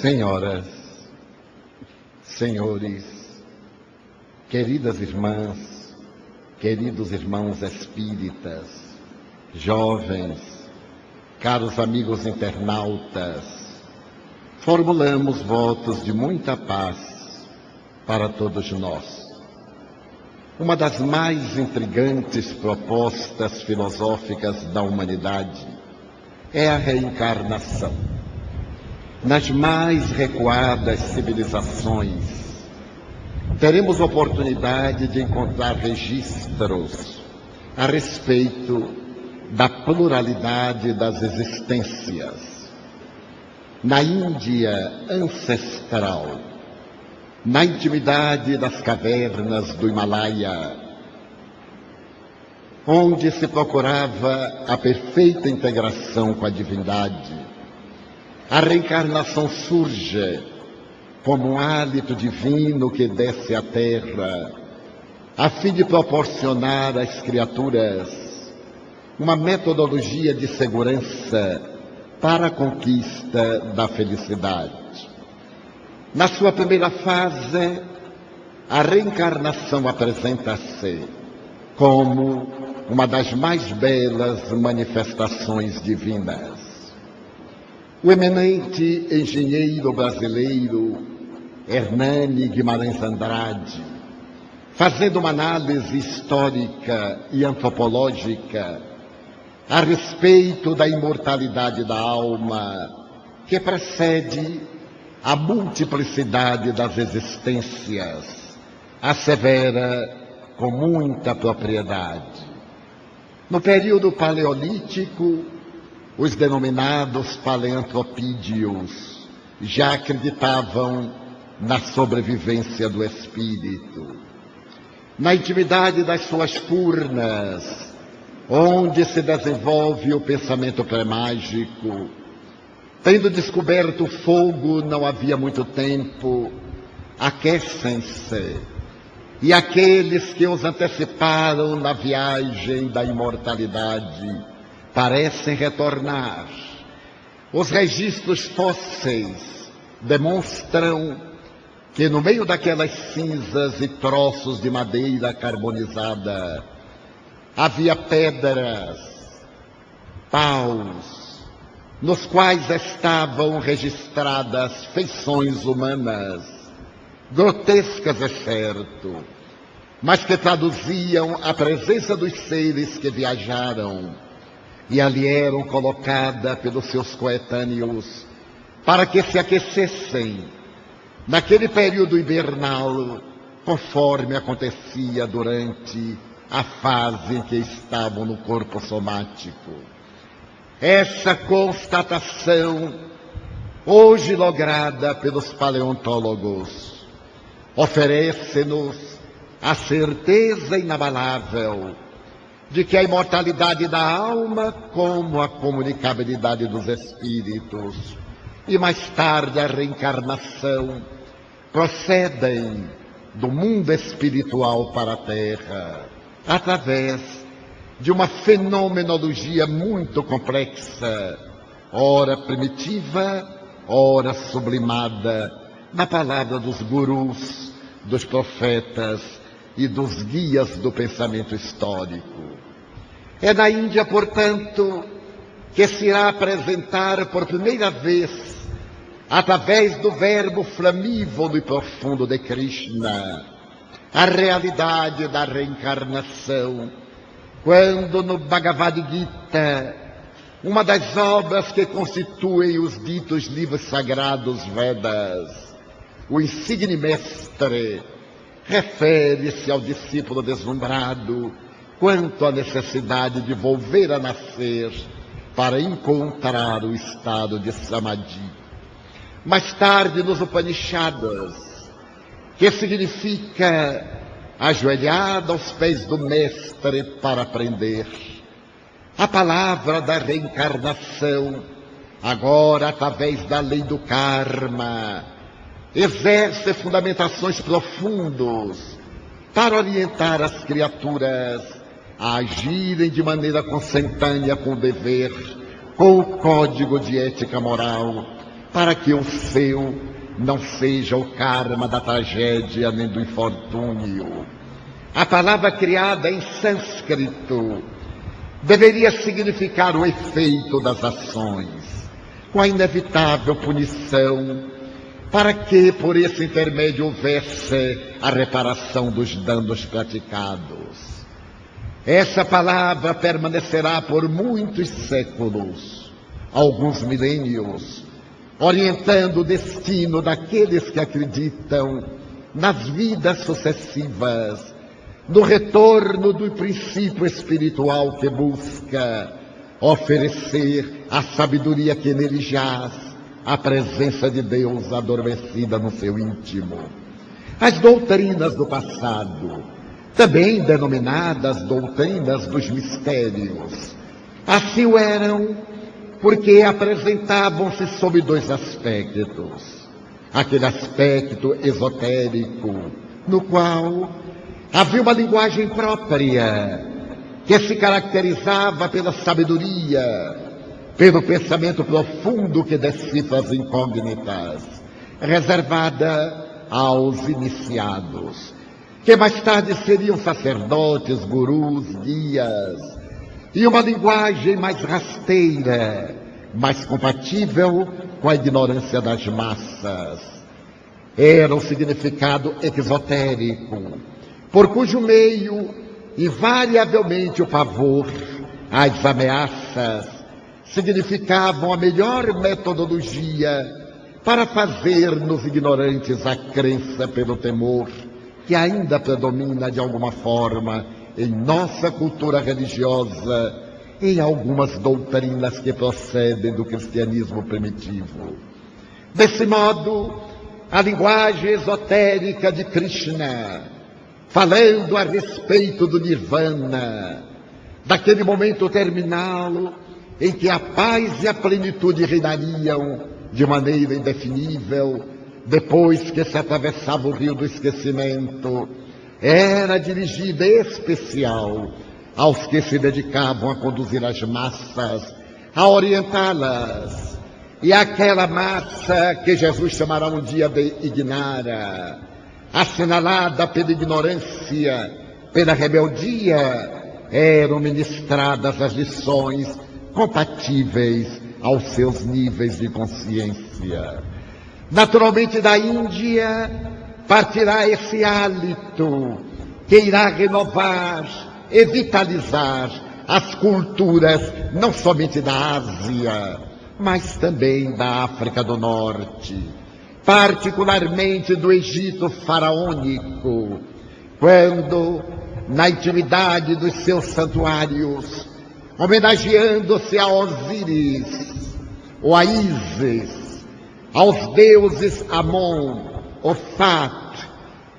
Senhoras, senhores, queridas irmãs, queridos irmãos espíritas, jovens, caros amigos internautas, formulamos votos de muita paz para todos nós. Uma das mais intrigantes propostas filosóficas da humanidade é a reencarnação. Nas mais recuadas civilizações, teremos oportunidade de encontrar registros a respeito da pluralidade das existências. Na Índia ancestral, na intimidade das cavernas do Himalaia, onde se procurava a perfeita integração com a divindade, a reencarnação surge como um hálito divino que desce à terra, a fim de proporcionar às criaturas uma metodologia de segurança para a conquista da felicidade. Na sua primeira fase, a reencarnação apresenta-se como uma das mais belas manifestações divinas. O eminente engenheiro brasileiro Hernani Guimarães Andrade, fazendo uma análise histórica e antropológica a respeito da imortalidade da alma, que precede a multiplicidade das existências, assevera com muita propriedade. No período paleolítico, os denominados paleantropídeos já acreditavam na sobrevivência do espírito. Na intimidade das suas furnas, onde se desenvolve o pensamento pré-mágico, tendo descoberto o fogo não havia muito tempo, aquecem-se, e aqueles que os anteciparam na viagem da imortalidade parecem retornar. Os registros fósseis demonstram que no meio daquelas cinzas e troços de madeira carbonizada havia pedras, paus, nos quais estavam registradas feições humanas, grotescas é certo, mas que traduziam a presença dos seres que viajaram e ali eram colocadas pelos seus coetâneos para que se aquecessem naquele período hibernal, conforme acontecia durante a fase em que estavam no corpo somático. Essa constatação, hoje lograda pelos paleontólogos, oferece-nos a certeza inabalável de que a imortalidade da alma, como a comunicabilidade dos espíritos, e mais tarde a reencarnação, procedem do mundo espiritual para a Terra, através de uma fenomenologia muito complexa, ora primitiva, ora sublimada, na palavra dos gurus, dos profetas e dos guias do pensamento histórico. É na Índia, portanto, que se irá apresentar por primeira vez, através do verbo flamívodo e profundo de Krishna, a realidade da reencarnação, quando no Bhagavad Gita, uma das obras que constituem os ditos livros sagrados Vedas, o insigne mestre refere-se ao discípulo deslumbrado quanto à necessidade de volver a nascer para encontrar o estado de Samadhi. Mais tarde, nos Upanishads, que significa ajoelhada aos pés do mestre para aprender, a palavra da reencarnação, agora através da lei do karma, exerce fundamentações profundas para orientar as criaturas a agirem de maneira consentânea com o dever, com o código de ética moral, para que o seu não seja o karma da tragédia nem do infortúnio. A palavra criada em sânscrito deveria significar o efeito das ações, com a inevitável punição, para que por esse intermédio houvesse a reparação dos danos praticados. Essa palavra permanecerá por muitos séculos, alguns milênios, orientando o destino daqueles que acreditam nas vidas sucessivas, no retorno do princípio espiritual que busca oferecer a sabedoria que nele jaz, a presença de Deus adormecida no seu íntimo. As doutrinas do passado, também denominadas doutrinas dos mistérios, assim o eram porque apresentavam-se sob dois aspectos. Aquele aspecto esotérico, no qual havia uma linguagem própria, que se caracterizava pela sabedoria, pelo pensamento profundo que decifra as incógnitas, reservada aos iniciados, que mais tarde seriam sacerdotes, gurus, guias, e uma linguagem mais rasteira, mais compatível com a ignorância das massas. Era o significado exotérico, por cujo meio, invariavelmente, o pavor, as ameaças, significavam a melhor metodologia para fazer nos ignorantes a crença pelo temor, que ainda predomina de alguma forma em nossa cultura religiosa, em algumas doutrinas que procedem do cristianismo primitivo. Desse modo, a linguagem esotérica de Krishna, falando a respeito do Nirvana, daquele momento terminal em que a paz e a plenitude reinariam de maneira indefinível, depois que se atravessava o rio do esquecimento, era dirigida em especial aos que se dedicavam a conduzir as massas, a orientá-las. E aquela massa que Jesus chamará um dia de Ignara, assinalada pela ignorância, pela rebeldia, eram ministradas as lições compatíveis aos seus níveis de consciência. Naturalmente, da Índia partirá esse hálito que irá renovar e vitalizar as culturas não somente da Ásia, mas também da África do Norte, particularmente do Egito faraônico, quando, na intimidade dos seus santuários, homenageando-se a Osíris, ou a Ísis, aos deuses Amon, Ofat,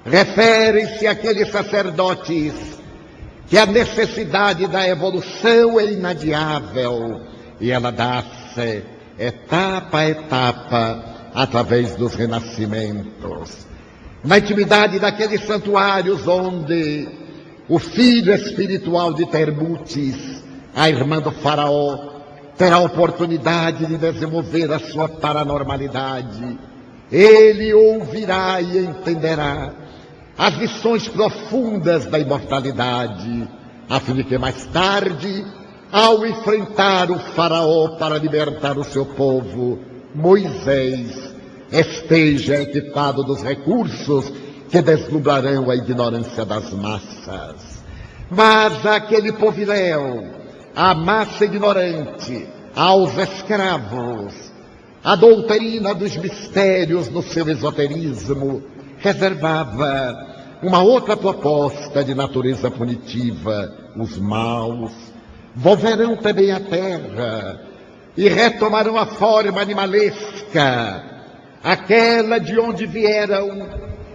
referem-se àqueles sacerdotes que a necessidade da evolução é inadiável e ela dá-se etapa a etapa através dos renascimentos. Na intimidade daqueles santuários onde o filho espiritual de Termutes, a irmã do faraó, terá a oportunidade de desenvolver a sua paranormalidade, ele ouvirá e entenderá as lições profundas da imortalidade, a fim de que mais tarde, ao enfrentar o faraó para libertar o seu povo, Moisés esteja equipado dos recursos que deslumbrarão a ignorância das massas. Mas aquele poviléu, a massa ignorante, aos escravos, a doutrina dos mistérios no seu esoterismo reservava uma outra proposta de natureza punitiva. Os maus volverão também à terra e retomarão a forma animalesca, aquela de onde vieram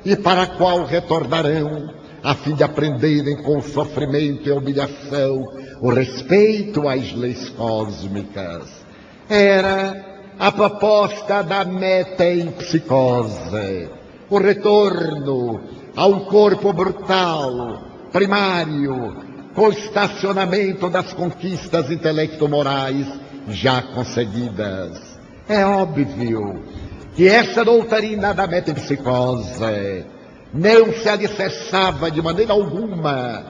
e para a qual retornarão, a fim de aprenderem com o sofrimento e a humilhação o respeito às leis cósmicas. Era a proposta da metempsicose, o retorno a um corpo brutal, primário, com o estacionamento das conquistas intelecto-morais já conseguidas. É óbvio que essa doutrina da metempsicose não se alicerçava de maneira alguma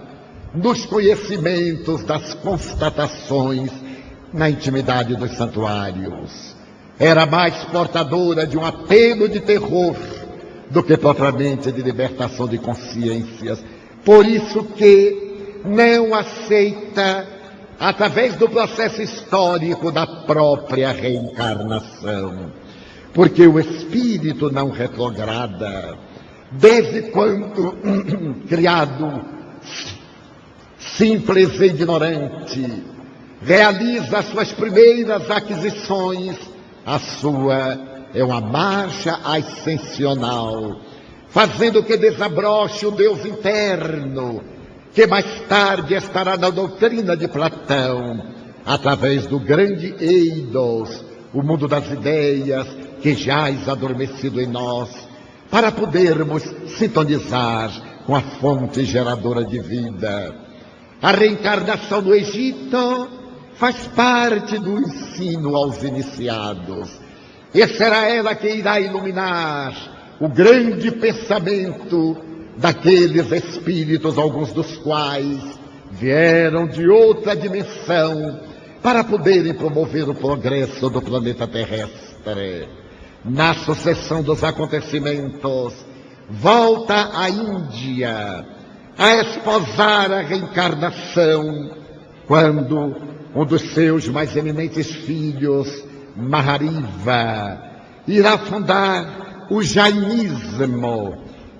nos conhecimentos das constatações na intimidade dos santuários. Era mais portadora de um apelo de terror do que propriamente de libertação de consciências. Por isso que não aceita, através do processo histórico da própria reencarnação, porque o espírito não retrograda, desde quando criado simples e ignorante, realiza as suas primeiras aquisições, a sua é uma marcha ascensional, fazendo que desabroche o Deus interno, que mais tarde estará na doutrina de Platão, através do grande eidos, o mundo das ideias, que jaz adormecido em nós, para podermos sintonizar com a fonte geradora de vida. A reencarnação no Egito faz parte do ensino aos iniciados, e será ela que irá iluminar o grande pensamento daqueles espíritos, alguns dos quais vieram de outra dimensão para poderem promover o progresso do planeta terrestre. Na sucessão dos acontecimentos, volta a Índia a esposar a reencarnação, quando um dos seus mais eminentes filhos, Mahariva, irá fundar o jainismo,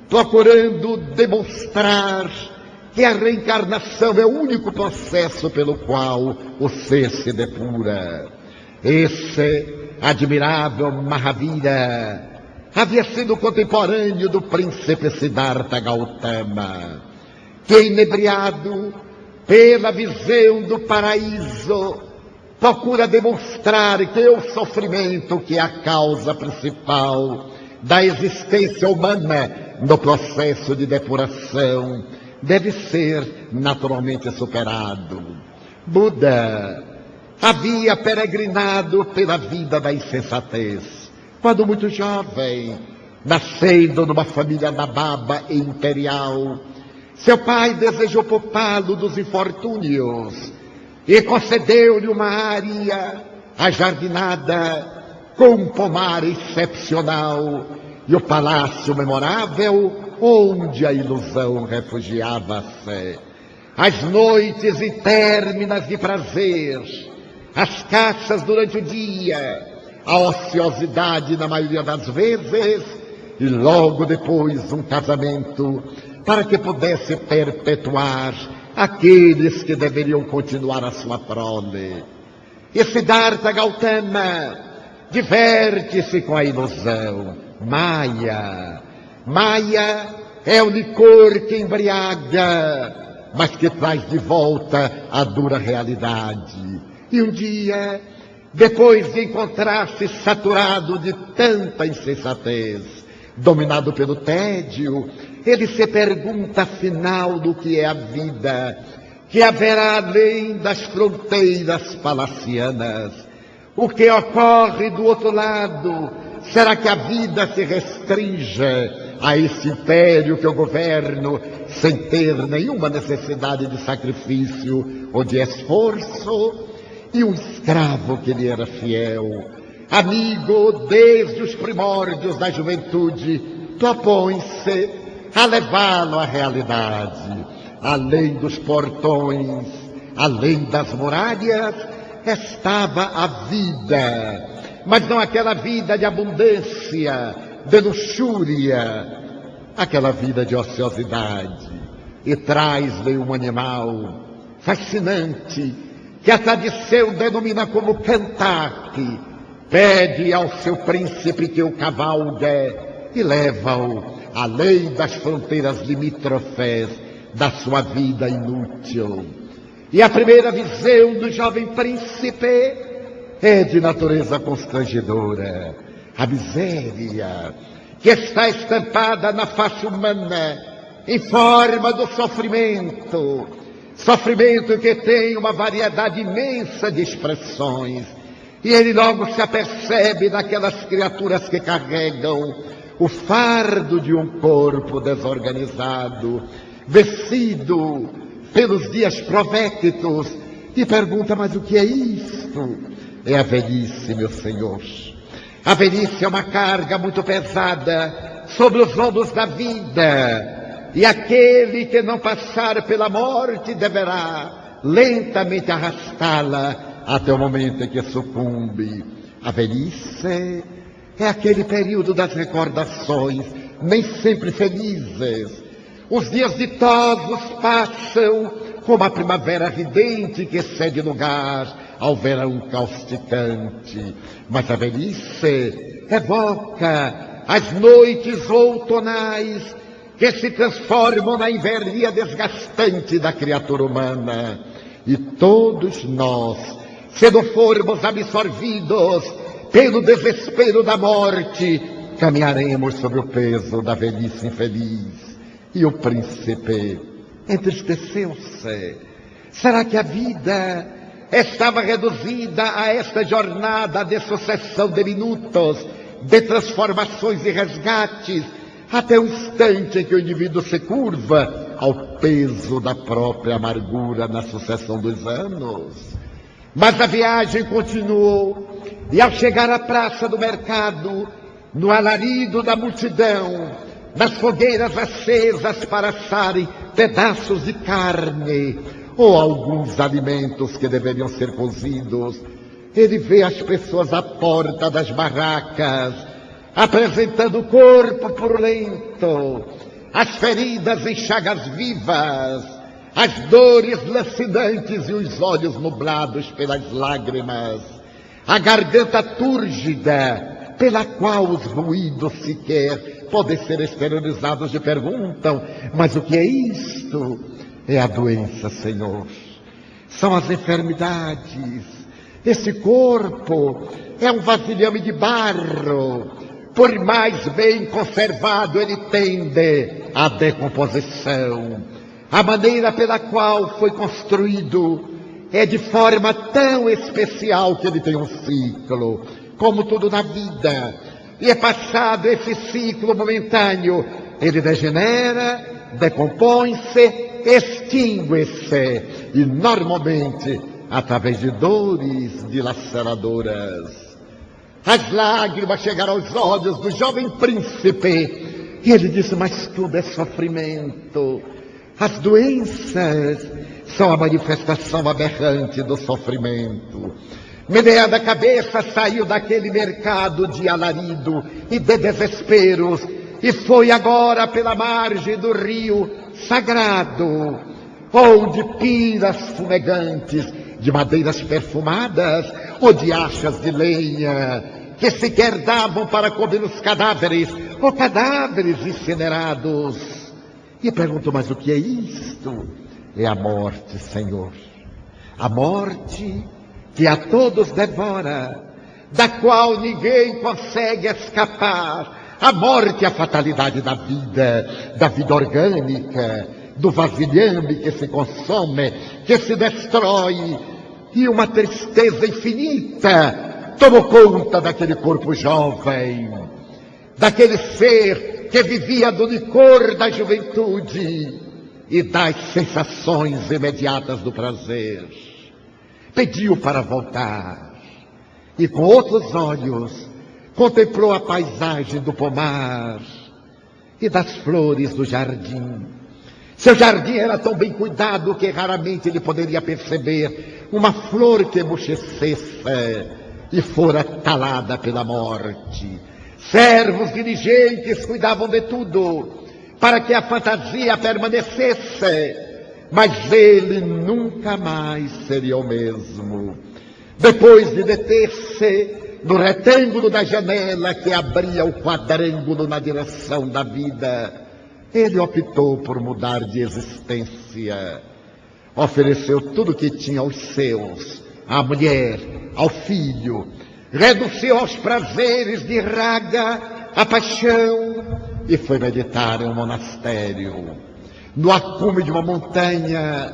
procurando demonstrar que a reencarnação é o único processo pelo qual o ser se depura. Esse admirável Mahavira havia sido contemporâneo do príncipe Siddhartha Gautama, que, inebriado pela visão do paraíso, procura demonstrar que o sofrimento, que é a causa principal da existência humana no processo de depuração, deve ser naturalmente superado. Buda havia peregrinado pela vida da insensatez, quando muito jovem, nascendo numa família nababa e imperial. Seu pai desejou poupá-lo dos infortúnios e concedeu-lhe uma área ajardinada com um pomar excepcional e o palácio memorável onde a ilusão refugiava-se. As noites interminas de prazer, as caças durante o dia, a ociosidade na maioria das vezes e logo depois um casamento para que pudesse perpetuar aqueles que deveriam continuar a sua prole. E Siddhartha Gautama diverte-se com a ilusão. Maya é o licor que embriaga, mas que traz de volta a dura realidade. E um dia, depois de encontrar-se saturado de tanta insensatez, dominado pelo tédio, ele se pergunta afinal do que é a vida, que haverá além das fronteiras palacianas. O que ocorre do outro lado? Será que a vida se restringe a esse império que eu governo sem ter nenhuma necessidade de sacrifício ou de esforço? E um escravo que lhe era fiel, amigo desde os primórdios da juventude, propõe-se a levá-lo à realidade. Além dos portões, além das muralhas, estava a vida, mas não aquela vida de abundância, de luxúria, aquela vida de ociosidade. E traz-lhe um animal fascinante, que a tradição denomina como cantaque. Pede ao seu príncipe que o cavalgue e leva-o além das fronteiras limítrofes da sua vida inútil. E a primeira visão do jovem príncipe é de natureza constrangedora. A miséria que está estampada na face humana em forma do sofrimento que tem uma variedade imensa de expressões, E ele logo se apercebe daquelas criaturas que carregam o fardo de um corpo desorganizado, vencido pelos dias provectos, e pergunta: mas o que é isto? É a velhice, meu Senhor. A velhice é uma carga muito pesada sobre os ombros da vida, e aquele que não passar pela morte deverá lentamente arrastá-la até o momento em que sucumbe. A velhice é aquele período das recordações, nem sempre felizes. Os dias ditosos passam como a primavera ridente que cede lugar ao verão causticante. Mas a velhice evoca as noites outonais que se transformam na invernia desgastante da criatura humana. E todos nós, se não formos absorvidos pelo desespero da morte, caminharemos sobre o peso da velhice infeliz. E o príncipe entristeceu-se. Será que a vida estava reduzida a esta jornada de sucessão de minutos, de transformações e resgates, até o instante em que o indivíduo se curva ao peso da própria amargura na sucessão dos anos? Mas a viagem continuou, e ao chegar à praça do mercado, no alarido da multidão, nas fogueiras acesas para assarem pedaços de carne ou alguns alimentos que deveriam ser cozidos, ele vê as pessoas à porta das barracas, apresentando o corpo purulento, as feridas em chagas vivas, as dores lacinantes e os olhos nublados pelas lágrimas, a garganta túrgida, pela qual os ruídos sequer podem ser exteriorizados, e perguntam: mas o que é isto? É a doença, Senhor. São as enfermidades. Esse corpo é um vasilhame de barro. Por mais bem conservado, ele tende à decomposição. A maneira pela qual foi construído é de forma tão especial que ele tem um ciclo, como tudo na vida. E é passado esse ciclo momentâneo, ele degenera, decompõe-se, extingue-se, e normalmente através de dores dilaceradoras. As lágrimas chegaram aos olhos do jovem príncipe, e ele disse: mas tudo é sofrimento. As doenças são a manifestação aberrante do sofrimento. Meneada a cabeça, saiu daquele mercado de alarido e de desesperos, e foi agora pela margem do rio sagrado, onde piras fumegantes de madeiras perfumadas ou de achas de lenha, que sequer davam para comer os cadáveres, ou cadáveres incinerados. E perguntou: mas o que é isto? É a morte, Senhor. A morte que a todos devora, da qual ninguém consegue escapar. A morte é a fatalidade da vida orgânica, do vasilhame que se consome, que se destrói, e uma tristeza infinita tomou conta daquele corpo jovem, daquele ser que vivia do licor da juventude e das sensações imediatas do prazer. Pediu para voltar, e com outros olhos contemplou a paisagem do pomar e das flores do jardim. Seu jardim era tão bem cuidado que raramente ele poderia perceber uma flor que murchecesse e fora talada pela morte. Servos diligentes cuidavam de tudo para que a fantasia permanecesse, mas ele nunca mais seria o mesmo. Depois de deter-se no retângulo da janela que abria o quadrângulo na direção da vida, ele optou por mudar de existência. Ofereceu tudo o que tinha aos seus, à mulher, ao filho. Reduziu aos prazeres de raga a paixão e foi meditar em um monastério. No acume de uma montanha,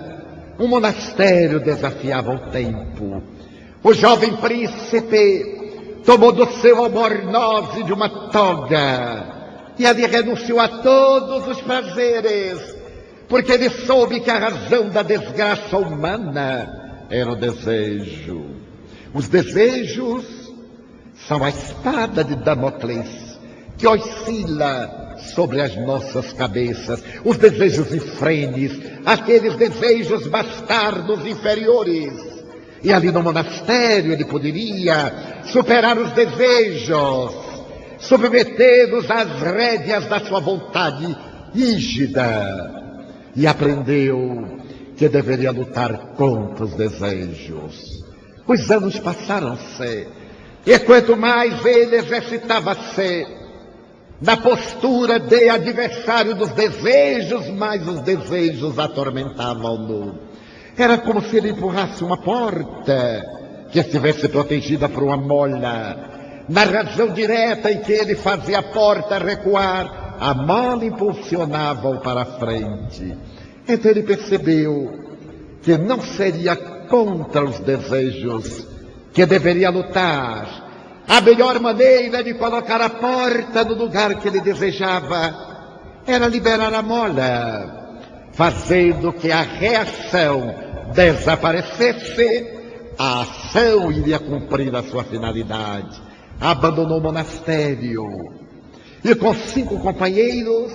um monastério desafiava o tempo. o jovem príncipe tomou do seu albornoze de uma toga e ali renunciou a todos os prazeres, porque ele soube que a razão da desgraça humana era o desejo. Os desejos são a espada de Damocles que oscila sobre as nossas cabeças. Os desejos infrenes, aqueles desejos bastardos inferiores. E ali no monastério ele poderia superar os desejos, submetê-los às rédeas da sua vontade rígida. E aprendeu que deveria lutar contra os desejos. Os anos passaram-se, e quanto mais ele exercitava-se na postura de adversário dos desejos, mais os desejos atormentavam-no. Era como se ele empurrasse uma porta que estivesse protegida por uma mola. Na razão direta em que ele fazia a porta recuar, a mola impulsionava-o para a frente. Então ele percebeu que não seria contra os desejos que deveria lutar. A melhor maneira de colocar a porta no lugar que ele desejava era liberar a mola, fazendo que a reação desaparecesse. A ação iria cumprir a sua finalidade. Abandonou o monastério e com 5 companheiros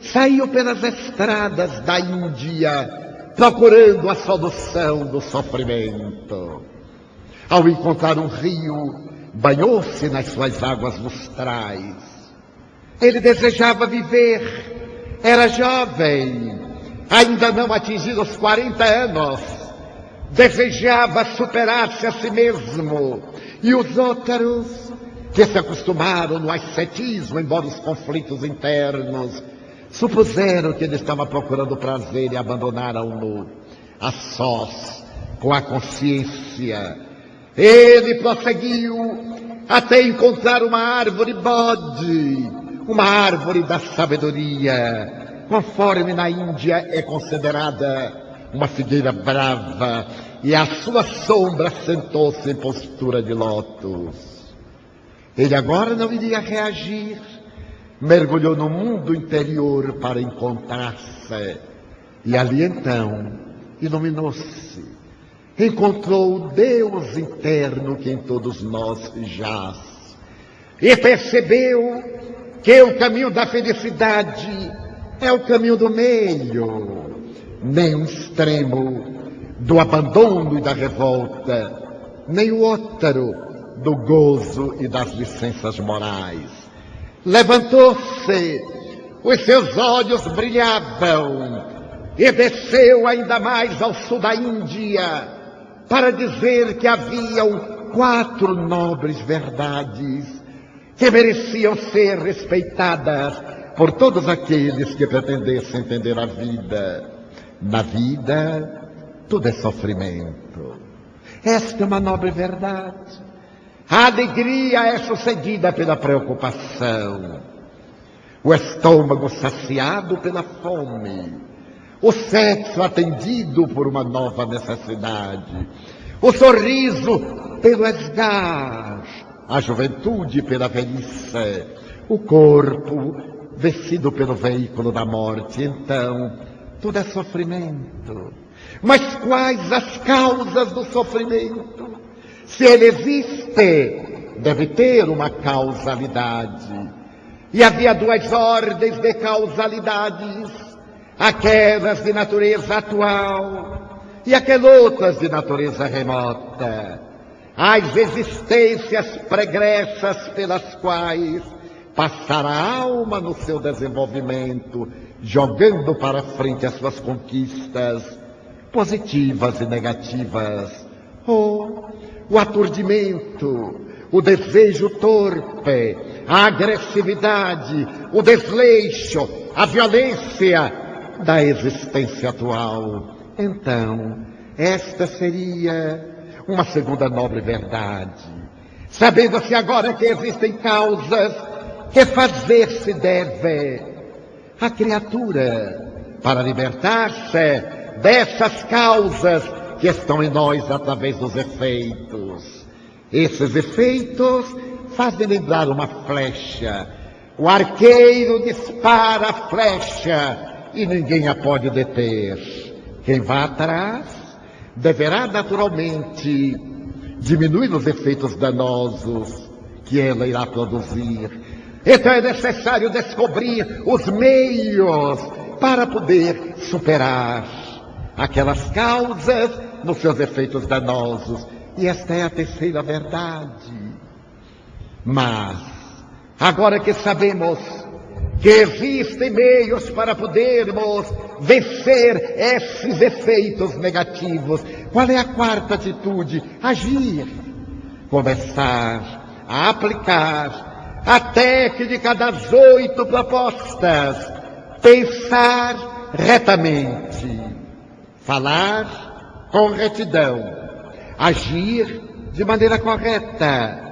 saiu pelas estradas da Índia procurando a solução do sofrimento. Ao encontrar um rio, banhou-se nas suas águas lustrais. Ele desejava viver, era jovem, ainda não atingido os 40 anos, desejava superar-se a si mesmo. E os outros, que se acostumaram no ascetismo, embora os conflitos internos, supuseram que ele estava procurando prazer e abandonaram-no a sós, com a consciência. Ele prosseguiu até encontrar uma árvore bode, uma árvore da sabedoria, conforme na Índia é considerada uma figueira brava, e à sua sombra sentou-se em postura de lótus. Ele agora não iria reagir, mergulhou no mundo interior para encontrar-se, e ali então iluminou-se. Encontrou o Deus interno que em todos nós jaz. E percebeu que o caminho da felicidade é o caminho do meio, nem um extremo do abandono e da revolta, nem o outro do gozo e das licenças morais. Levantou-se, os seus olhos brilhavam e desceu ainda mais ao sul da Índia, para dizer que haviam 4 nobres verdades que mereciam ser respeitadas por todos aqueles que pretendessem entender a vida. Na vida, tudo é sofrimento. Esta é uma nobre verdade. A alegria é sucedida pela preocupação. O estômago saciado pela fome. O sexo atendido por uma nova necessidade. O sorriso pelo esgar. A juventude pela velhice. O corpo vestido pelo veículo da morte. Então, tudo é sofrimento. Mas quais as causas do sofrimento? Se ele existe, deve ter uma causalidade. E havia 2 ordens de causalidades. Aquelas de natureza atual e aquelas outras de natureza remota. As existências pregressas pelas quais passará a alma no seu desenvolvimento, jogando para frente as suas conquistas positivas e negativas. Ou o aturdimento, o desejo torpe, a agressividade, o desleixo, a violência da existência atual. Então, esta seria uma segunda nobre verdade. Sabendo-se agora que existem causas, que fazer se deve? A criatura, para libertar-se dessas causas que estão em nós através dos efeitos. Esses efeitos fazem lembrar uma flecha. O arqueiro dispara a flecha e ninguém a pode deter. Quem vá atrás deverá naturalmente diminuir os efeitos danosos que ela irá produzir. Então é necessário descobrir os meios para poder superar aquelas causas nos seus efeitos danosos. E esta é a terceira verdade. Mas, agora que sabemos que existem meios para podermos vencer esses efeitos negativos, qual é a quarta atitude? Agir. Começar a aplicar a técnica das 8 propostas. Pensar retamente. Falar com retidão. Agir de maneira correta.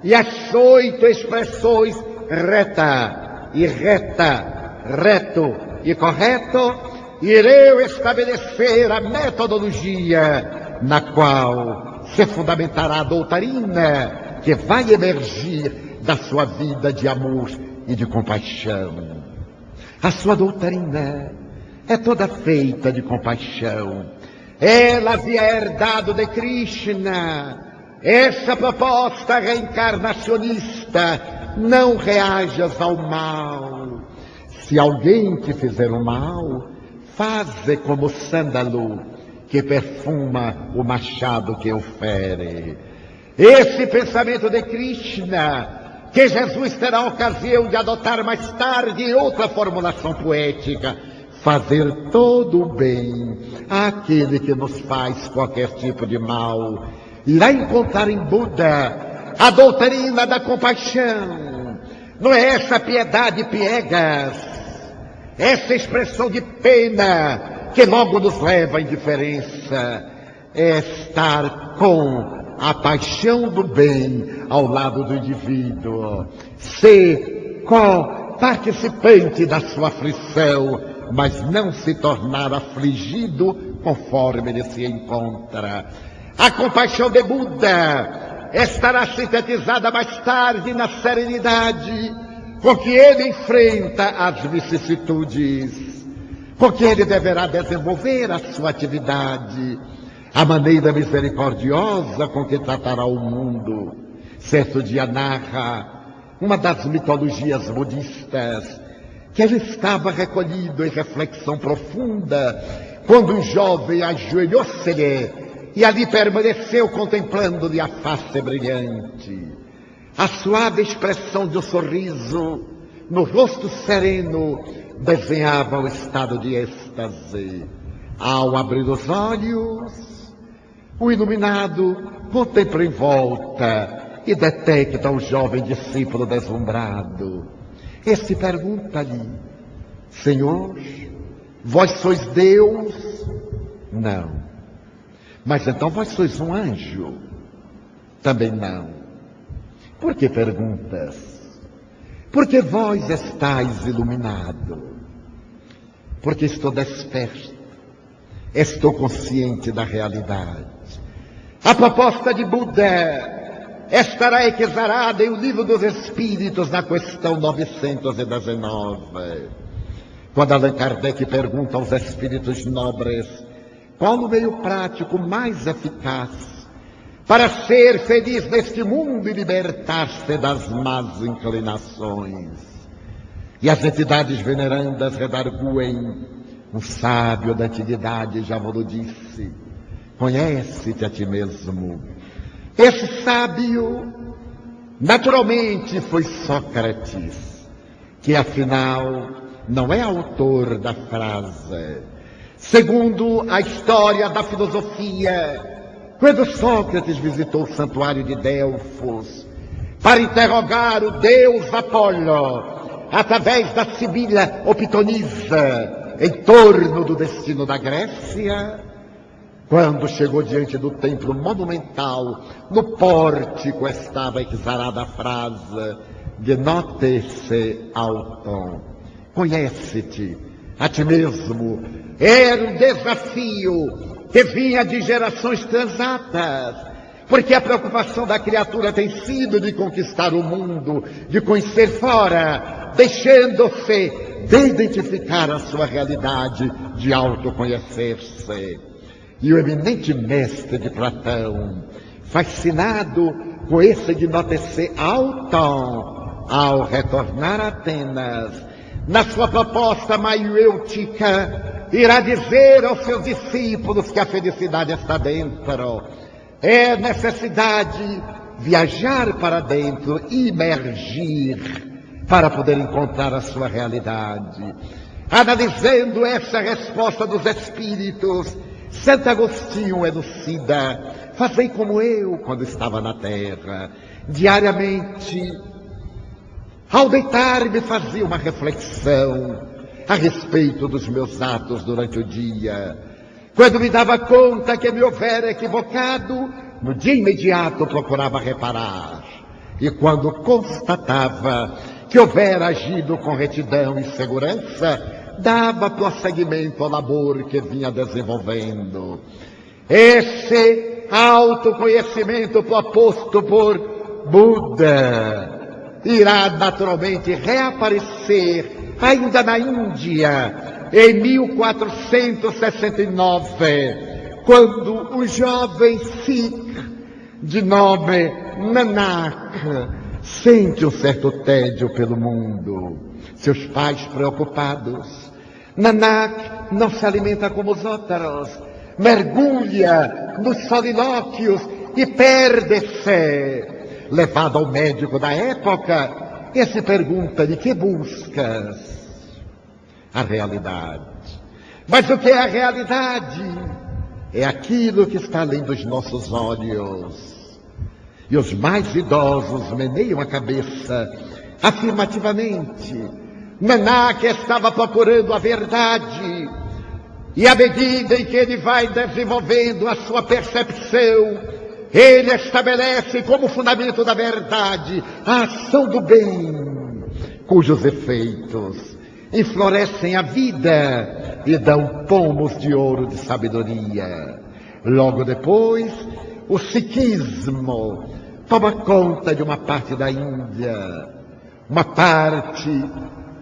E as 8 expressões reta e reta, reto e correto, irei estabelecer a metodologia na qual se fundamentará a doutrina que vai emergir da sua vida de amor e de compaixão. A sua doutrina é toda feita de compaixão. Ela havia herdado de Krishna essa proposta reencarnacionista: não reajas ao mal. Se alguém te fizer o mal, faze como o sândalo que perfuma o machado que o fere. Esse pensamento de Krishna, que Jesus terá ocasião de adotar mais tarde em outra formulação poética: fazer todo o bem àquele que nos faz qualquer tipo de mal, irá encontrar em Buda a doutrina da compaixão. Não é essa piedade piegas, essa expressão de pena que logo nos leva à indiferença. É estar com a paixão do bem ao lado do indivíduo, ser co-participante da sua aflição, mas não se tornar afligido conforme ele se encontra. A compaixão de Buda estará sintetizada mais tarde na serenidade com que ele enfrenta as vicissitudes, com que ele deverá desenvolver a sua atividade, a maneira misericordiosa com que tratará o mundo. Certo dia narra uma das mitologias budistas que ele estava recolhido em reflexão profunda quando um jovem ajoelhou-se-lhe e ali permaneceu contemplando-lhe a face brilhante. A suave expressão de um sorriso no rosto sereno desenhava o estado de êxtase. Ao abrir os olhos, o iluminado contempla em volta e detecta o jovem discípulo deslumbrado. Este pergunta-lhe: Senhor, vós sois Deus? Não. Mas então vós sois um anjo? Também não. Por que perguntas? Porque vós estáis iluminado. Porque estou desperto. Estou consciente da realidade. A proposta de Buda estará exarada em O Livro dos Espíritos, na questão 919. Quando Allan Kardec pergunta aos espíritos nobres qual o meio prático mais eficaz para ser feliz neste mundo e libertar-se das más inclinações. E as entidades venerandas redarguem: um sábio da antiguidade já vos disse, conhece-te a ti mesmo. Esse sábio, naturalmente, foi Sócrates, que afinal não é autor da frase. Segundo a história da filosofia, quando Sócrates visitou o santuário de Delfos para interrogar o deus Apolo, através da Sibila Opitonisa, em torno do destino da Grécia, quando chegou diante do templo monumental, no pórtico estava exarada a frase: Gnóte-se auton, conhece-te a ti mesmo. Era um desafio que vinha de gerações transatas, porque a preocupação da criatura tem sido de conquistar o mundo, de conhecer fora, deixando-se de identificar a sua realidade, de autoconhecer-se. E o eminente mestre de Platão, fascinado com esse gnose auton, ao retornar a Atenas, na sua proposta maiêutica, irá dizer aos seus discípulos que a felicidade está dentro. É necessidade viajar para dentro, imergir, para poder encontrar a sua realidade. Analisando essa resposta dos espíritos, Santo Agostinho elucida: fazei como eu quando estava na terra. Diariamente, ao deitar-me, fazia uma reflexão a respeito dos meus atos durante o dia. Quando me dava conta que me houvera equivocado, no dia imediato procurava reparar. E quando constatava que houvera agido com retidão e segurança, dava prosseguimento ao labor que vinha desenvolvendo. Esse autoconhecimento proposto por Buda irá naturalmente reaparecer ainda na Índia, em 1469, quando o jovem Sikh, de nome Nanak, sente um certo tédio pelo mundo. Seus pais preocupados. Nanak não se alimenta como os outros, mergulha nos solilóquios e perde-se. Levado ao médico da época, esse pergunta: de que buscas? A realidade. Mas o que é a realidade? É aquilo que está além dos nossos olhos. E os mais idosos meneiam a cabeça afirmativamente. Nanak estava procurando a verdade. E à medida em que ele vai desenvolvendo a sua percepção, ele estabelece como fundamento da verdade a ação do bem, cujos efeitos enflorescem a vida e dão pomos de ouro de sabedoria. Logo depois, o sikhismo toma conta de uma parte da Índia, uma parte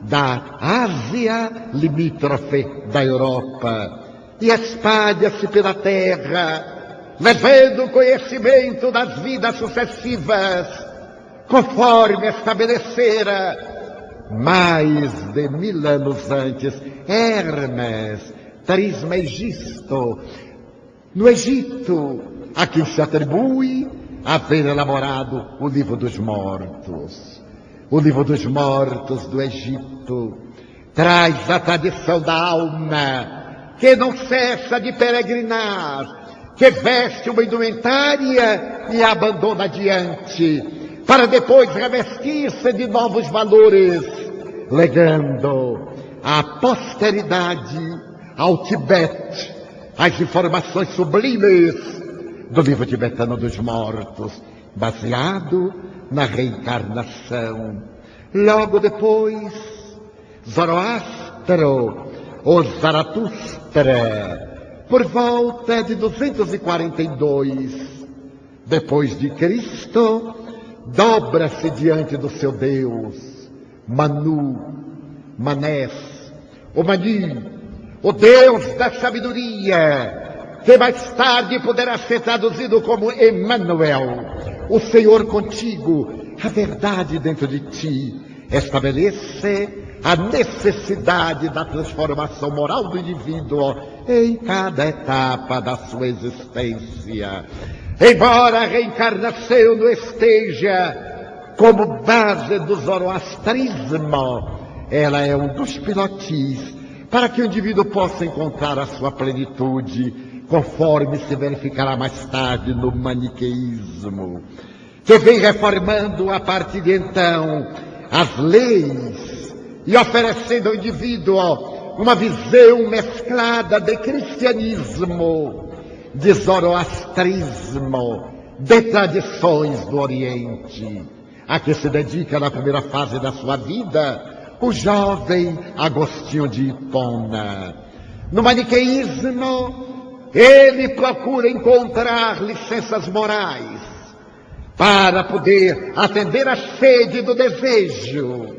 da Ásia limítrofe da Europa, e espalha-se pela terra, levando o conhecimento das vidas sucessivas, conforme estabelecera mais de 1000 anos antes Hermes Trismegisto, no Egito, a quem se atribui haver elaborado o Livro dos Mortos. O Livro dos Mortos do Egito traz a tradição da alma, que não cessa de peregrinar, que veste uma indumentária e a abandona adiante, para depois revestir-se de novos valores, legando à posteridade, ao Tibete, as informações sublimes do livro tibetano dos mortos, baseado na reencarnação. Logo depois, Zoroastro, ou Zaratustra, por volta de 242 depois de Cristo, dobra-se diante do seu Deus, Manu, Manés, o Mani, o Deus da sabedoria, que mais tarde poderá ser traduzido como Emmanuel, o Senhor contigo, a verdade dentro de ti, estabelece a necessidade da transformação moral do indivíduo em cada etapa da sua existência. Embora a reencarnação não esteja como base do zoroastrismo, ela é um dos pilotis para que o indivíduo possa encontrar a sua plenitude, conforme se verificará mais tarde no maniqueísmo, que vem reformando a partir de então as leis e oferecendo ao indivíduo uma visão mesclada de cristianismo, de zoroastrismo, de tradições do Oriente, a que se dedica na primeira fase da sua vida o jovem Agostinho de Hipona. No maniqueísmo, ele procura encontrar licenças morais para poder atender a sede do desejo.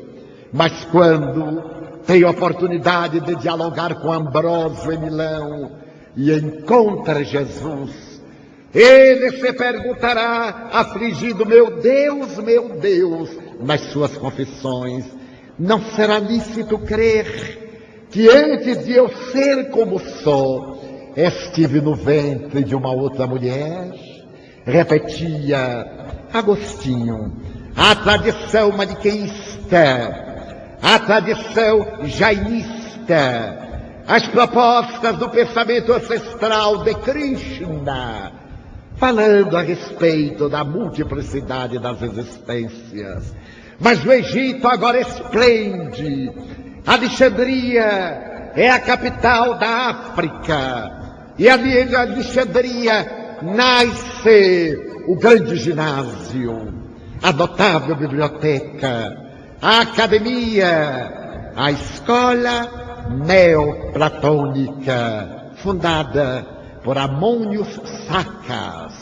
Mas quando tem oportunidade de dialogar com Ambrósio em Milão e encontra Jesus, ele se perguntará, afligido, meu Deus, nas suas confissões, não será lícito crer que antes de eu ser como sou, estive no ventre de uma outra mulher? Repetia Agostinho. A tradição maniqueísta, a tradição jainista, as propostas do pensamento ancestral de Krishna, falando a respeito da multiplicidade das existências. Mas o Egito agora esplende. Alexandria é a capital da África. E ali em Alexandria nasce o grande ginásio, a notável biblioteca, a academia, a escola neoplatônica, fundada por Amônios Sacas.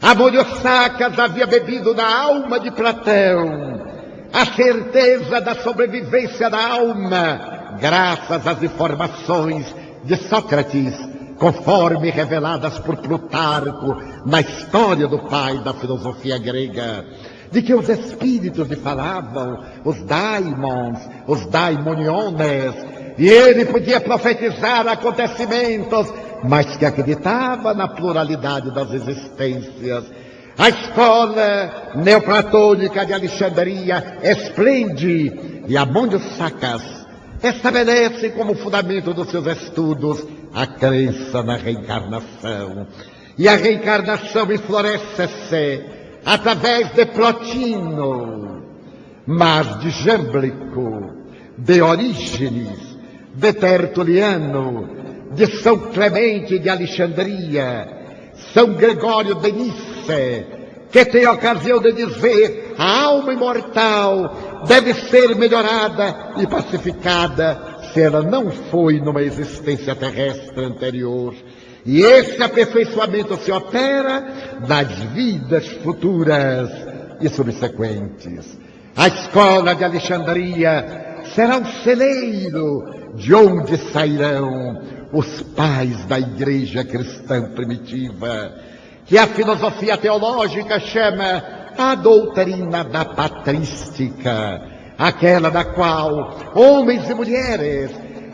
Amônios Sacas havia bebido na alma de Platão a certeza da sobrevivência da alma, graças às informações de Sócrates, conforme reveladas por Plutarco na história do pai da filosofia grega, de que os espíritos lhe falavam, os daimons, os daimoniones, e ele podia profetizar acontecimentos, mas que acreditava na pluralidade das existências. A escola neoplatônica de Alexandria esplende, e Amônios Sacas estabelece como fundamento dos seus estudos a crença na reencarnação. E a reencarnação enfloresce-se através de Plotino, mas de Jâmblico, de Orígenes, de Tertuliano, de São Clemente de Alexandria, São Gregório de Nice, que tem a ocasião de dizer: a alma imortal deve ser melhorada e pacificada se ela não foi numa existência terrestre anterior. E esse aperfeiçoamento se opera nas vidas futuras e subsequentes. A escola de Alexandria será um celeiro de onde sairão os pais da igreja cristã primitiva, que a filosofia teológica chama a doutrina da patrística, aquela da qual homens e mulheres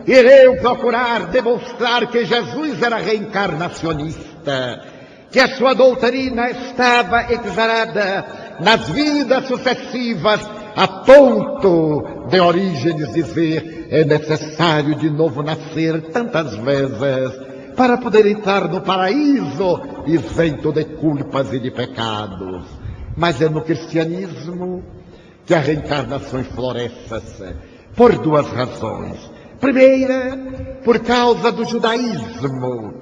irão procurar demonstrar que Jesus era reencarnacionista, que a sua doutrina estava exarada nas vidas sucessivas, a ponto de Orígenes dizer: é necessário de novo nascer tantas vezes para poder entrar no paraíso isento de culpas e de pecados. Mas é no cristianismo que a reencarnação floresce por duas razões. Primeira, por causa do judaísmo,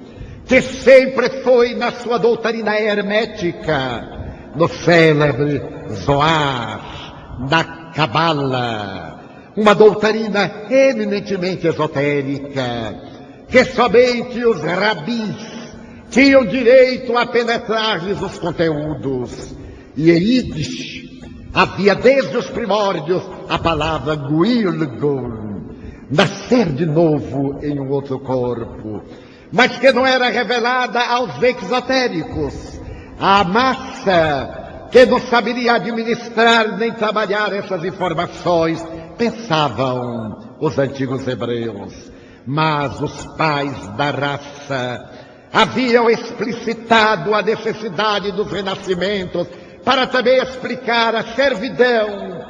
que sempre foi na sua doutrina hermética, no célebre Zohar, na Cabala, uma doutrina eminentemente esotérica, que somente os rabis tinham direito a penetrar-lhes os conteúdos. E em Yiddish havia desde os primórdios a palavra Guilgun, nascer de novo em um outro corpo, mas que não era revelada aos exotéricos, à massa que não saberia administrar nem trabalhar essas informações, pensavam os antigos hebreus. Mas os pais da raça haviam explicitado a necessidade dos renascimentos para também explicar a servidão,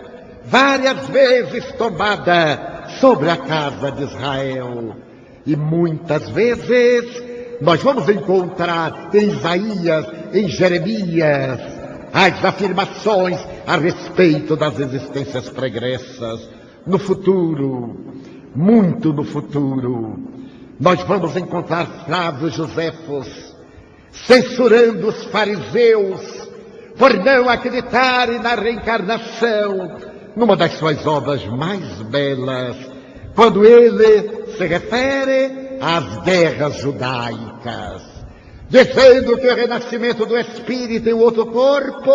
várias vezes tombada sobre a casa de Israel. E muitas vezes nós vamos encontrar em Isaías, em Jeremias, as afirmações a respeito das existências pregressas. No futuro, muito no futuro, nós vamos encontrar Flávio Joséfos censurando os fariseus por não acreditarem na reencarnação, numa das suas obras mais belas, quando ele se refere às guerras judaicas. católicas, dizendo que o renascimento do espírito em outro corpo,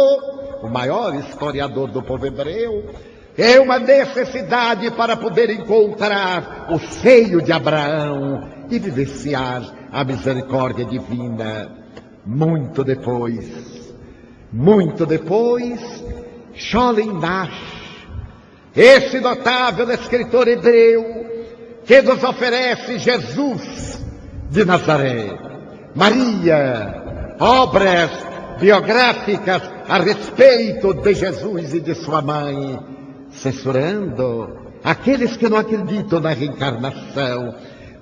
o maior historiador do povo hebreu, é uma necessidade para poder encontrar o seio de Abraão e vivenciar a misericórdia divina. Muito depois, Scholem Nash, esse notável escritor hebreu que nos oferece Jesus de Nazaré, Maria, obras biográficas a respeito de Jesus e de sua mãe, censurando aqueles que não acreditam na reencarnação,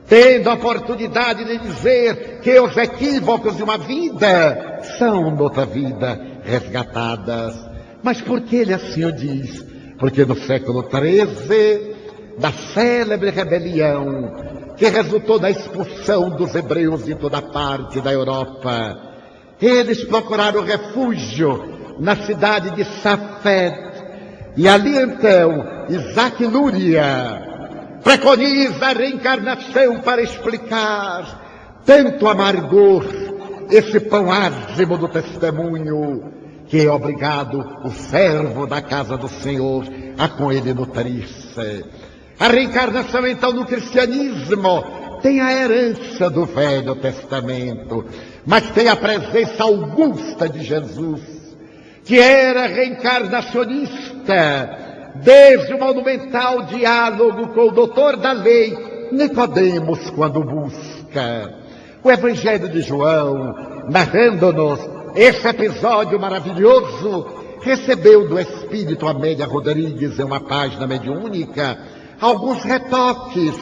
tendo a oportunidade de dizer que os equívocos de uma vida são, noutra vida, resgatadas. Mas por que ele assim o diz? Porque no século XIII, da célebre rebelião que resultou da expulsão dos hebreus de toda parte da Europa, eles procuraram refúgio na cidade de Safed. E ali então, Isaac Luria preconiza a reencarnação para explicar tanto amargor, esse pão ázimo do testemunho, que é obrigado o servo da casa do Senhor a com ele nutrir-se. A reencarnação, então, no cristianismo tem a herança do Velho Testamento, mas tem a presença augusta de Jesus, que era reencarnacionista desde o monumental diálogo com o doutor da lei, Nicodemos, quando busca. O Evangelho de João, narrando-nos esse episódio maravilhoso, recebeu do Espírito Amélia Rodrigues, em uma página mediúnica, alguns retoques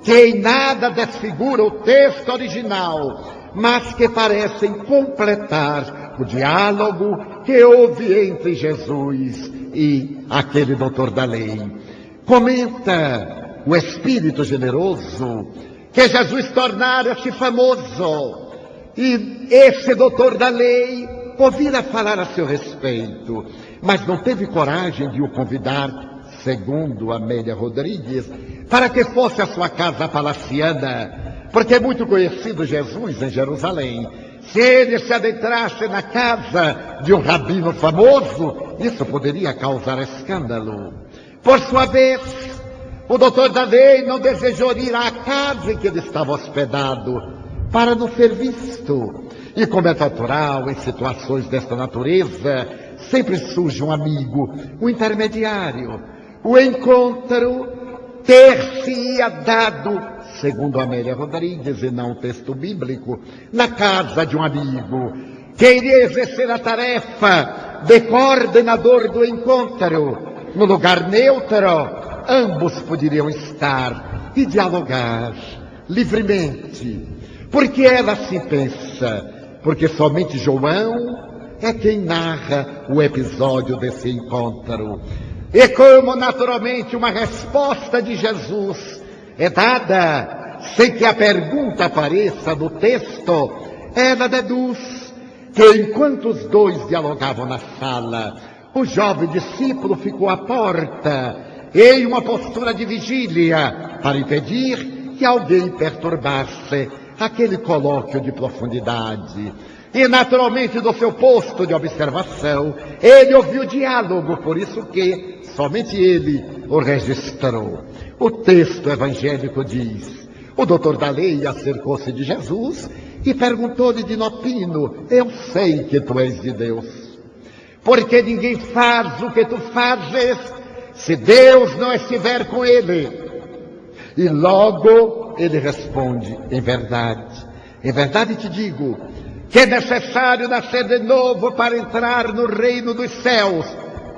que em nada desfiguram o texto original, mas que parecem completar o diálogo que houve entre Jesus e aquele doutor da lei. Comenta o Espírito generoso que Jesus tornara-se famoso e esse doutor da lei ouvira falar a seu respeito, mas não teve coragem de o convidar, segundo Amélia Rodrigues, para que fosse à sua casa palaciana, porque é muito conhecido Jesus em Jerusalém. Se ele se adentrasse na casa de um rabino famoso, isso poderia causar escândalo. Por sua vez, o doutor da lei não desejou ir à casa em que ele estava hospedado, para não ser visto. E como é natural, em situações desta natureza, sempre surge um amigo, um intermediário. O encontro ter-se-ia dado, segundo Amélia Rodrigues, e não o texto bíblico, na casa de um amigo, que iria exercer a tarefa de coordenador do encontro. No lugar neutro, ambos poderiam estar e dialogar livremente. Porque ela assim pensa? Porque somente João é quem narra o episódio desse encontro. E como naturalmente uma resposta de Jesus é dada sem que a pergunta apareça no texto, ela deduz que enquanto os dois dialogavam na sala, o jovem discípulo ficou à porta, em uma postura de vigília, para impedir que alguém perturbasse aquele colóquio de profundidade. E naturalmente do seu posto de observação, ele ouviu o diálogo, por isso que somente ele o registrou. O texto evangélico diz: o doutor da lei acercou-se de Jesus e perguntou-lhe de inopino: eu sei que tu és de Deus, porque ninguém faz o que tu fazes se Deus não estiver com ele. E logo ele responde: em verdade te digo que é necessário nascer de novo para entrar no reino dos céus.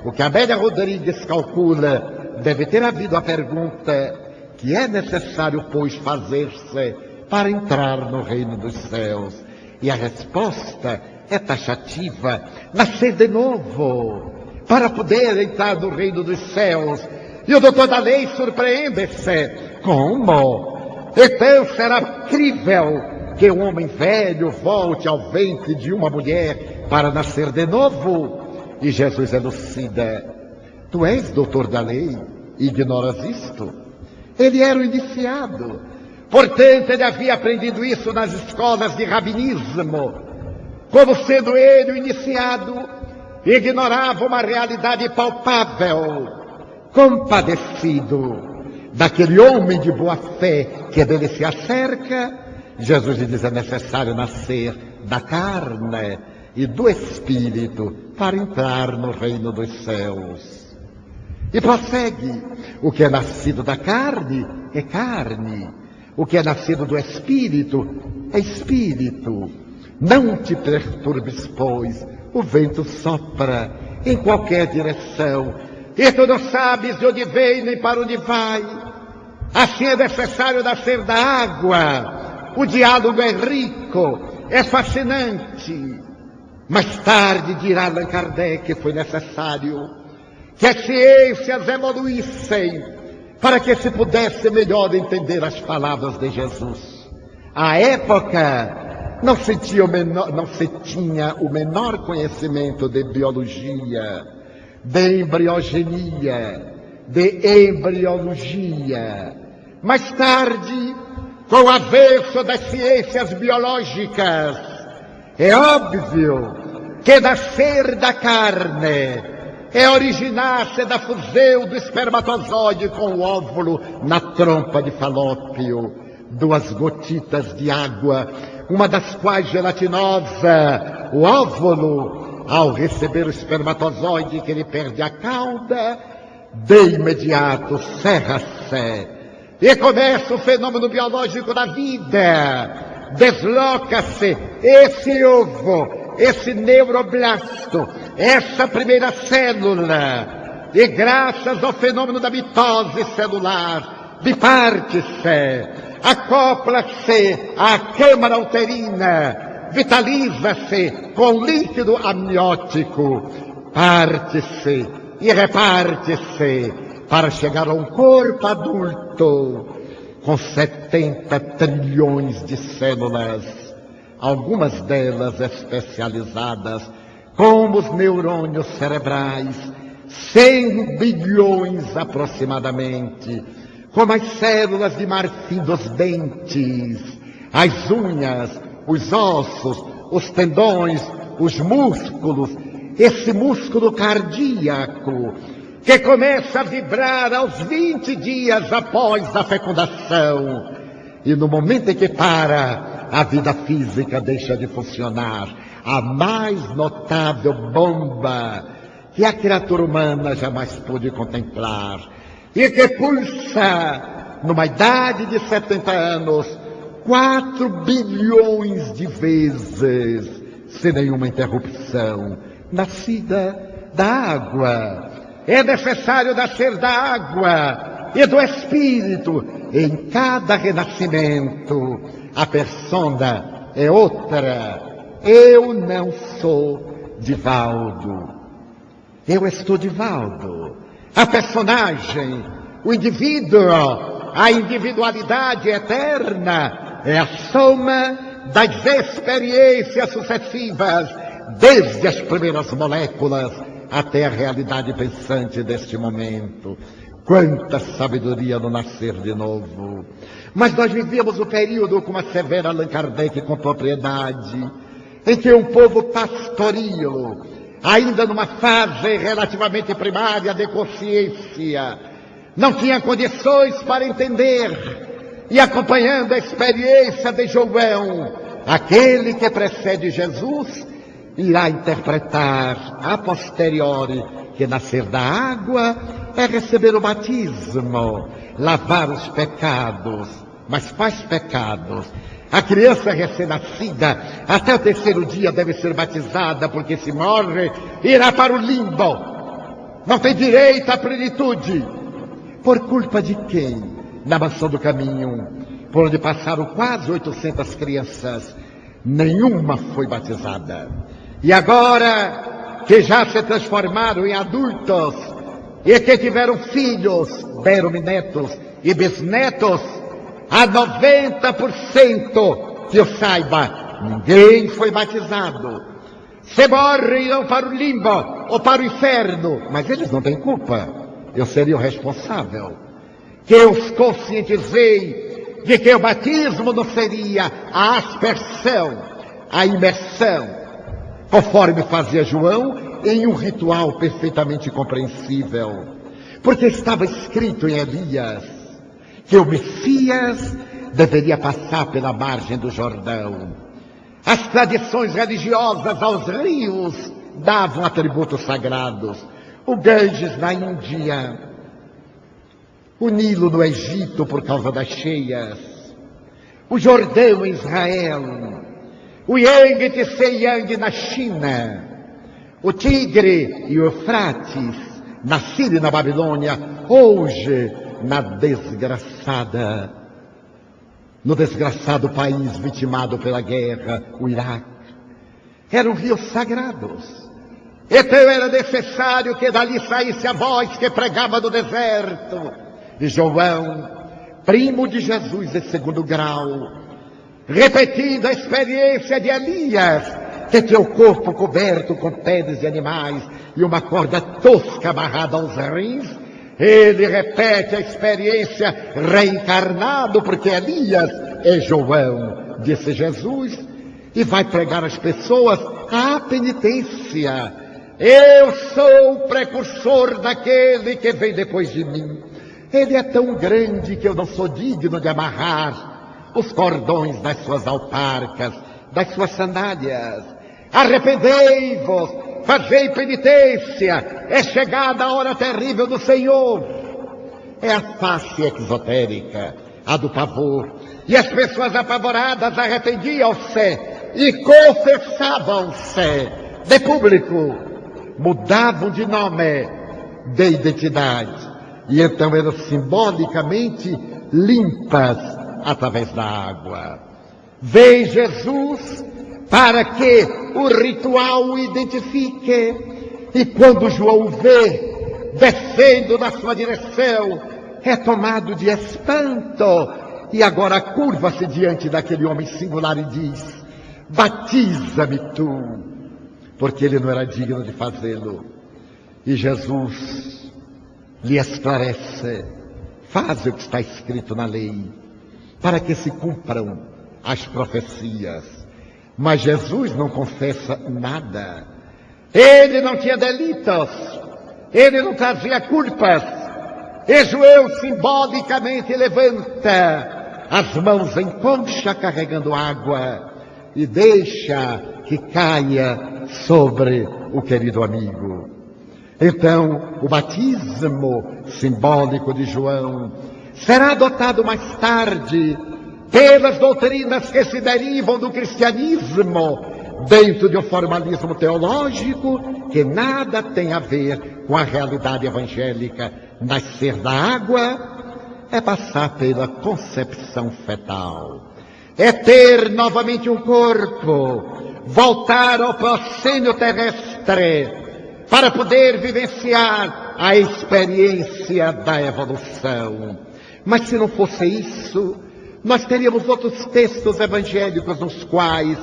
O que Amélia Rodrigues calcula, deve ter havido a pergunta: que é necessário, pois, fazer-se para entrar no reino dos céus? E a resposta é taxativa: nascer de novo para poder entrar no reino dos céus. E o doutor da lei surpreende-se: como? Então será crível que um homem velho volte ao ventre de uma mulher para nascer de novo? E Jesus elucida: tu és doutor da lei e ignoras isto? Ele era o iniciado, Portanto, ele havia aprendido isso nas escolas de rabinismo. Como sendo ele o iniciado, ignorava uma realidade palpável, compadecido daquele homem de boa fé que dele se acerca. Jesus lhe diz: é necessário nascer da carne e do Espírito para entrar no reino dos céus. E prossegue: o que é nascido da carne é carne, o que é nascido do Espírito é Espírito. Não te perturbes, pois o vento sopra em qualquer direção, e tu não sabes de onde vem nem para onde vai. Assim é necessário nascer da água. O diálogo é rico, é fascinante. Mais tarde, dirá Allan Kardec, foi necessário que as ciências evoluíssem para que se pudesse melhor entender as palavras de Jesus. À época, não se tinha o menor conhecimento de biologia, de embriogenia, de embriologia. Mais tarde, com o avanço das ciências biológicas, é óbvio que nascer da carne é originar-se da fusão do espermatozoide com o óvulo na trompa de Falópio. 2 gotitas de água, uma das quais gelatinosa. O óvulo, ao receber o espermatozoide que ele perde a cauda, de imediato cerra-se. E começa o fenômeno biológico da vida. Desloca-se esse ovo, esse neuroblasto, essa primeira célula. E graças ao fenômeno da mitose celular, biparte-se, acopla-se à câmara uterina, vitaliza-se com líquido amniótico, parte-se e reparte-se para chegar a um corpo adulto com 70 trilhões de células, algumas delas especializadas, como os neurônios cerebrais, 100 bilhões aproximadamente, como as células de marfim dos dentes, as unhas, os ossos, os tendões, os músculos, esse músculo cardíaco, que começa a vibrar aos 20 dias após a fecundação. E no momento em que para, a vida física deixa de funcionar. A mais notável bomba que a criatura humana jamais pôde contemplar. E que pulsa, numa idade de 70 anos, 4 bilhões de vezes, sem nenhuma interrupção, nascida da água. É necessário nascer da água e do Espírito. Em cada renascimento, a persona é outra. Eu não sou Divaldo. Eu estou Divaldo. A personagem, o indivíduo, a individualidade eterna é a soma das experiências sucessivas, desde as primeiras moléculas até a realidade pensante deste momento. Quanta sabedoria no nascer de novo. Mas nós vivemos o período, como assevera Allan Kardec com propriedade, em que um povo pastoril, ainda numa fase relativamente primária de consciência, não tinha condições para entender, e acompanhando a experiência de João, aquele que precede Jesus, irá interpretar a posteriori que nascer da água é receber o batismo, lavar os pecados. Mas quais pecados? A criança recém-nascida, até o 3º dia deve ser batizada, porque se morre, irá para o limbo. Não tem direito à plenitude. Por culpa de quem? Na mansão do caminho, por onde passaram quase 800 crianças, nenhuma foi batizada. E agora, que já se transformaram em adultos, e que tiveram filhos, deram-me netos e bisnetos, a 90% que eu saiba, ninguém foi batizado. Se morrem, irão para o limbo ou para o inferno, mas eles não têm culpa. Eu seria o responsável. Que eu os conscientizei de que o batismo não seria a aspersão, a imersão, conforme fazia João, em um ritual perfeitamente compreensível. Porque estava escrito em Elias que o Messias deveria passar pela margem do Jordão. As tradições religiosas aos rios davam atributos sagrados. O Ganges na Índia, o Nilo no Egito por causa das cheias, o Jordão em Israel, o Yang Tseyang na China, o Tigre e o Eufrates na Síria e na Babilônia, hoje no desgraçado país vitimado pela guerra, o Iraque. Eram rios sagrados. Então era necessário que dali saísse a voz que pregava no deserto. E João, primo de Jesus de segundo grau, repetindo a experiência de Elias, que tinha o corpo coberto com peles de animais e uma corda tosca amarrada aos rins, ele repete a experiência reencarnado, porque Elias é João, disse Jesus, e vai pregar às pessoas a penitência. Eu sou o precursor daquele que vem depois de mim. Ele é tão grande que eu não sou digno de amarrar os cordões das suas alparcas, das suas sandálias. Arrependei-vos, fazei penitência, é chegada a hora terrível do Senhor. É a face exotérica, a do pavor. E as pessoas apavoradas arrependiam-se e confessavam-se de público, mudavam de nome, de identidade. E então eram simbolicamente limpas através da água. Veio Jesus para que o ritual o identifique. E quando João o vê, descendo na sua direção, é tomado de espanto. E agora curva-se diante daquele homem singular e diz: batiza-me tu, porque ele não era digno de fazê-lo. E Jesus lhe esclarece: faz o que está escrito na lei, para que se cumpram as profecias. Mas Jesus não confessa nada. Ele não tinha delitos, ele não trazia culpas. E João simbolicamente levanta as mãos em concha carregando água e deixa que caia sobre o querido amigo. Então, o batismo simbólico de João será adotado mais tarde pelas doutrinas que se derivam do cristianismo, dentro de um formalismo teológico que nada tem a ver com a realidade evangélica. Nascer da água é passar pela concepção fetal, é ter novamente um corpo, voltar ao proscênio terrestre, para poder vivenciar a experiência da evolução. Mas se não fosse isso, nós teríamos outros textos evangélicos nos quais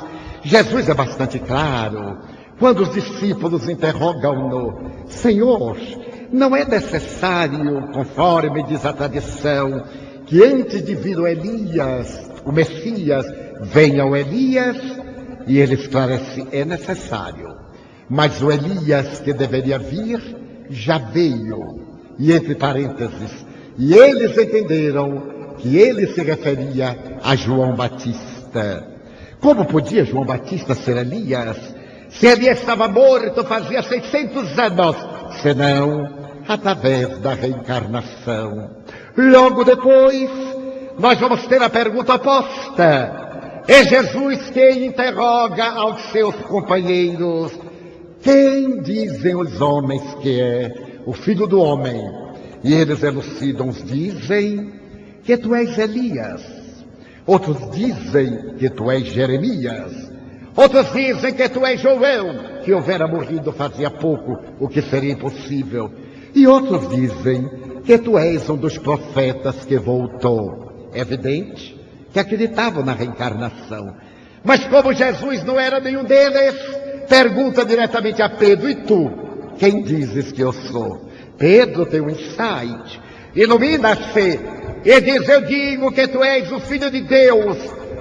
Jesus é bastante claro. Quando os discípulos interrogam-no: Senhor, não é necessário, conforme diz a tradição, que antes de vir o Elias, o Messias, venha o Elias? E ele esclarece: é necessário. Mas o Elias que deveria vir já veio. E entre parênteses, e eles entenderam que ele se referia a João Batista. Como podia João Batista ser Elias? Se Elias estava morto fazia 600 anos, senão através da reencarnação. Logo depois, nós vamos ter a pergunta oposta. É Jesus quem interroga aos seus companheiros: quem dizem os homens que é o Filho do Homem? E eles elucidam, uns dizem que tu és Elias, outros dizem que tu és Jeremias, outros dizem que tu és João, que houvera morrido fazia pouco, o que seria impossível, e outros dizem que tu és um dos profetas que voltou. É evidente que acreditavam na reencarnação. Mas como Jesus não era nenhum deles, pergunta diretamente a Pedro: e tu, quem dizes que eu sou? Pedro tem um insight, ilumina-se e diz: eu digo que tu és o Filho de Deus,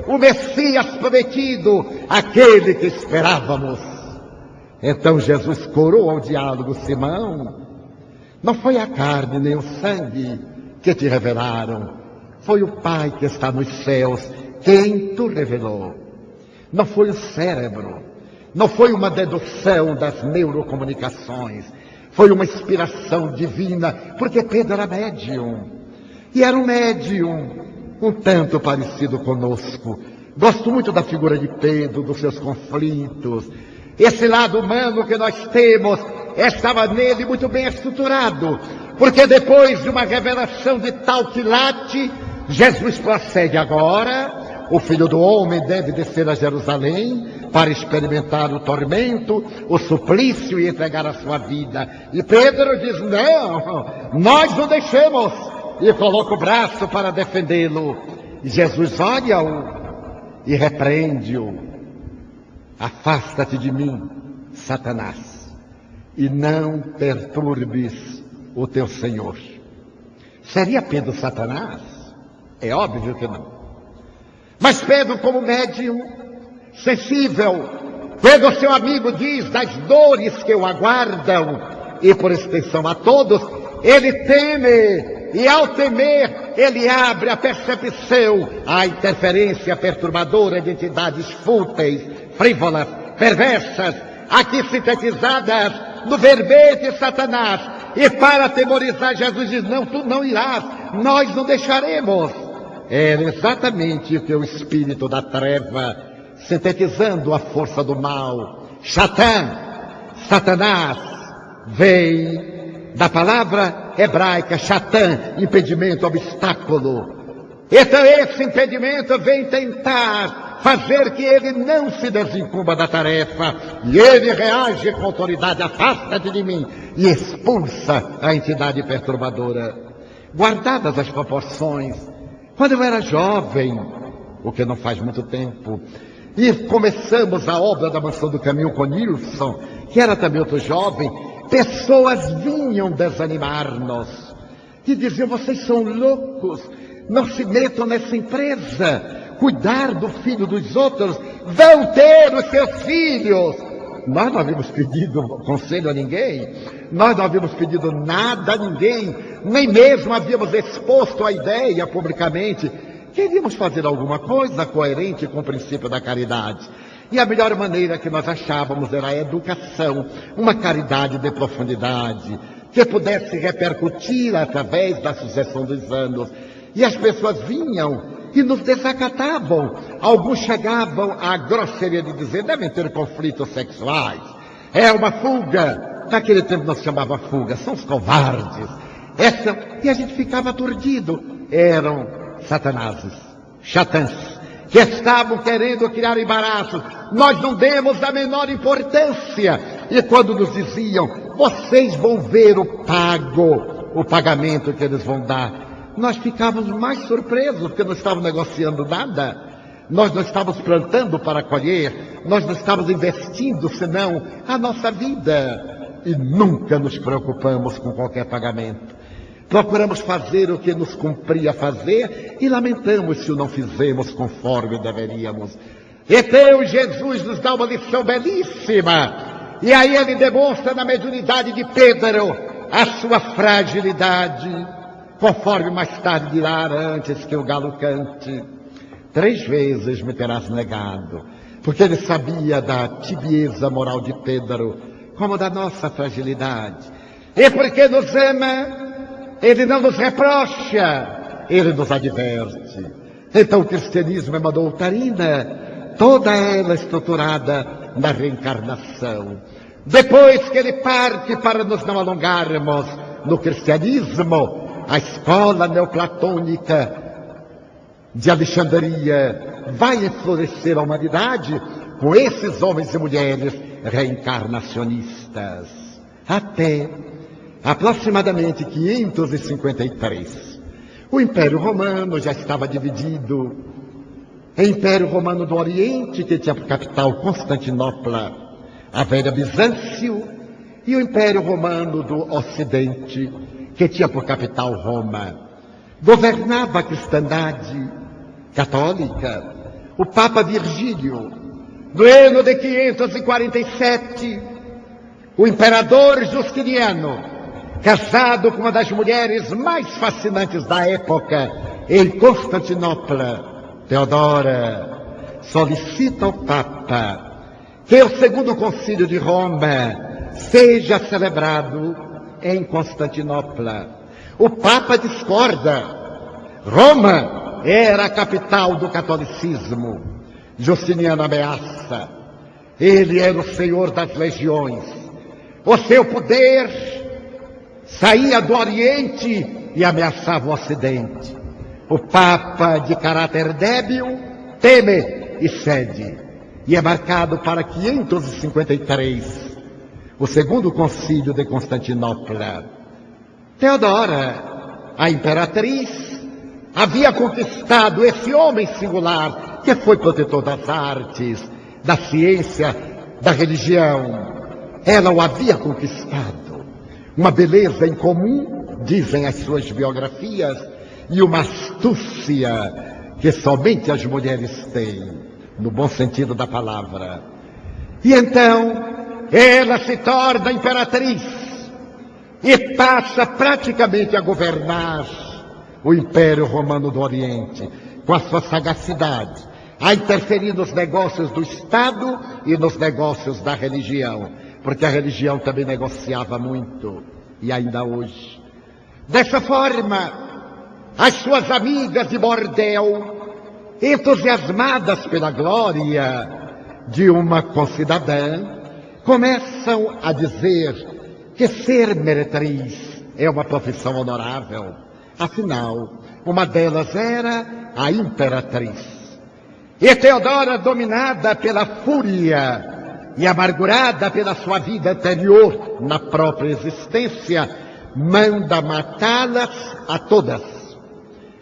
o Messias prometido, aquele que esperávamos. Então Jesus coroa o diálogo: Simão, não foi a carne nem o sangue que te revelaram, foi o Pai que está nos céus quem te revelou. Não foi o cérebro, não foi uma dedução das neurocomunicações, foi uma inspiração divina, porque Pedro era médium. E era um médium um tanto parecido conosco. Gosto muito da figura de Pedro, dos seus conflitos. Esse lado humano que nós temos estava nele muito bem estruturado, porque depois de uma revelação de tal quilate, Jesus procede agora: o Filho do Homem deve descer a Jerusalém para experimentar o tormento, o suplício e entregar a sua vida. E Pedro diz: não, nós não deixemos, e coloca o braço para defendê-lo. E Jesus olha-o e repreende-o: afasta-te de mim, Satanás, e não perturbes o teu Senhor. Seria Pedro Satanás? É óbvio que não. Mas Pedro, como médium sensível, quando o seu amigo diz das dores que o aguardam, e por extensão a todos, ele teme, e ao temer, ele abre a percepção à interferência perturbadora de entidades fúteis, frívolas, perversas, aqui sintetizadas no verbete Satanás. E para atemorizar, Jesus diz: não, tu não irás, nós não deixaremos. Era exatamente o que o espírito da treva, sintetizando a força do mal, Satanás, vem da palavra hebraica Satan, impedimento, obstáculo. Então esse impedimento vem tentar fazer que ele não se desincumba da tarefa, e ele reage com autoridade: afasta-te de mim, e expulsa a entidade perturbadora. Guardadas as proporções, quando eu era jovem, o que não faz muito tempo, e começamos a obra da Mansão do Caminho com Nilson, que era também outro jovem, pessoas vinham desanimar-nos e diziam: vocês são loucos, não se metam nessa empresa. Cuidar do filho dos outros, vão ter os seus filhos. Nós não havíamos pedido conselho a ninguém, nós não havíamos pedido nada a ninguém, nem mesmo havíamos exposto a ideia publicamente. Queríamos fazer alguma coisa coerente com o princípio da caridade. E a melhor maneira que nós achávamos era a educação, uma caridade de profundidade, que pudesse repercutir através da sucessão dos anos. E as pessoas vinham e nos desacatavam. Alguns chegavam à grosseria de dizer: devem ter conflitos sexuais, é uma fuga. Naquele tempo não se chamava fuga, são os covardes. E a gente ficava aturdido. Eram satanases, Satãs, que estavam querendo criar embaraços. Nós não demos a menor importância. E quando nos diziam: vocês vão ver o pagamento que eles vão dar, nós ficávamos mais surpresos, porque não estávamos negociando nada. Nós não estávamos plantando para colher, nós não estávamos investindo senão a nossa vida. E nunca nos preocupamos com qualquer pagamento. Procuramos fazer o que nos cumpria fazer e lamentamos se o não fizemos conforme deveríamos. Então Jesus nos dá uma lição belíssima. E aí ele demonstra na mediunidade de Pedro a sua fragilidade, conforme mais tarde dirá: antes que o galo cante, 3 vezes me terás negado. Porque ele sabia da tibieza moral de Pedro, como da nossa fragilidade. E porque nos ama, ele não nos reprocha, ele nos adverte. Então o cristianismo é uma doutrina, toda ela estruturada na reencarnação. Depois que ele parte, para nos não alongarmos, no cristianismo, a escola neoplatônica de Alexandria vai enfraquecer a humanidade com esses homens e mulheres reencarnacionistas. Até aproximadamente 553. O Império Romano já estava dividido. O Império Romano do Oriente, que tinha por capital Constantinopla, a velha Bizâncio, e o Império Romano do Ocidente, que tinha por capital Roma. governava a cristandade católica. O Papa Virgílio, no ano de 547, o imperador Justiniano, casado com uma das mulheres mais fascinantes da época, em Constantinopla, Teodora, solicita ao Papa que o segundo concílio de Roma seja celebrado em Constantinopla. O Papa discorda. Roma era a capital do catolicismo. Justiniano ameaça. Ele era o senhor das legiões. O seu poder saía do Oriente e ameaçava o Ocidente. O Papa, de caráter débil, teme e cede. E é marcado para 553, o segundo concílio de Constantinopla. Teodora, a imperatriz, havia conquistado esse homem singular, que foi protetor das artes, da ciência, da religião. Ela o havia conquistado. Uma beleza incomum, dizem as suas biografias, e uma astúcia que somente as mulheres têm, no bom sentido da palavra. E então, ela se torna imperatriz e passa praticamente a governar o Império Romano do Oriente, com a sua sagacidade, a interferir nos negócios do Estado e nos negócios da religião, porque a religião também negociava muito, e ainda hoje. Dessa forma, as suas amigas de bordel, entusiasmadas pela glória de uma concidadã, começam a dizer que ser meretriz é uma profissão honorável. Afinal, uma delas era a imperatriz. E Teodora, dominada pela fúria e amargurada pela sua vida anterior na própria existência, manda matá-las a todas.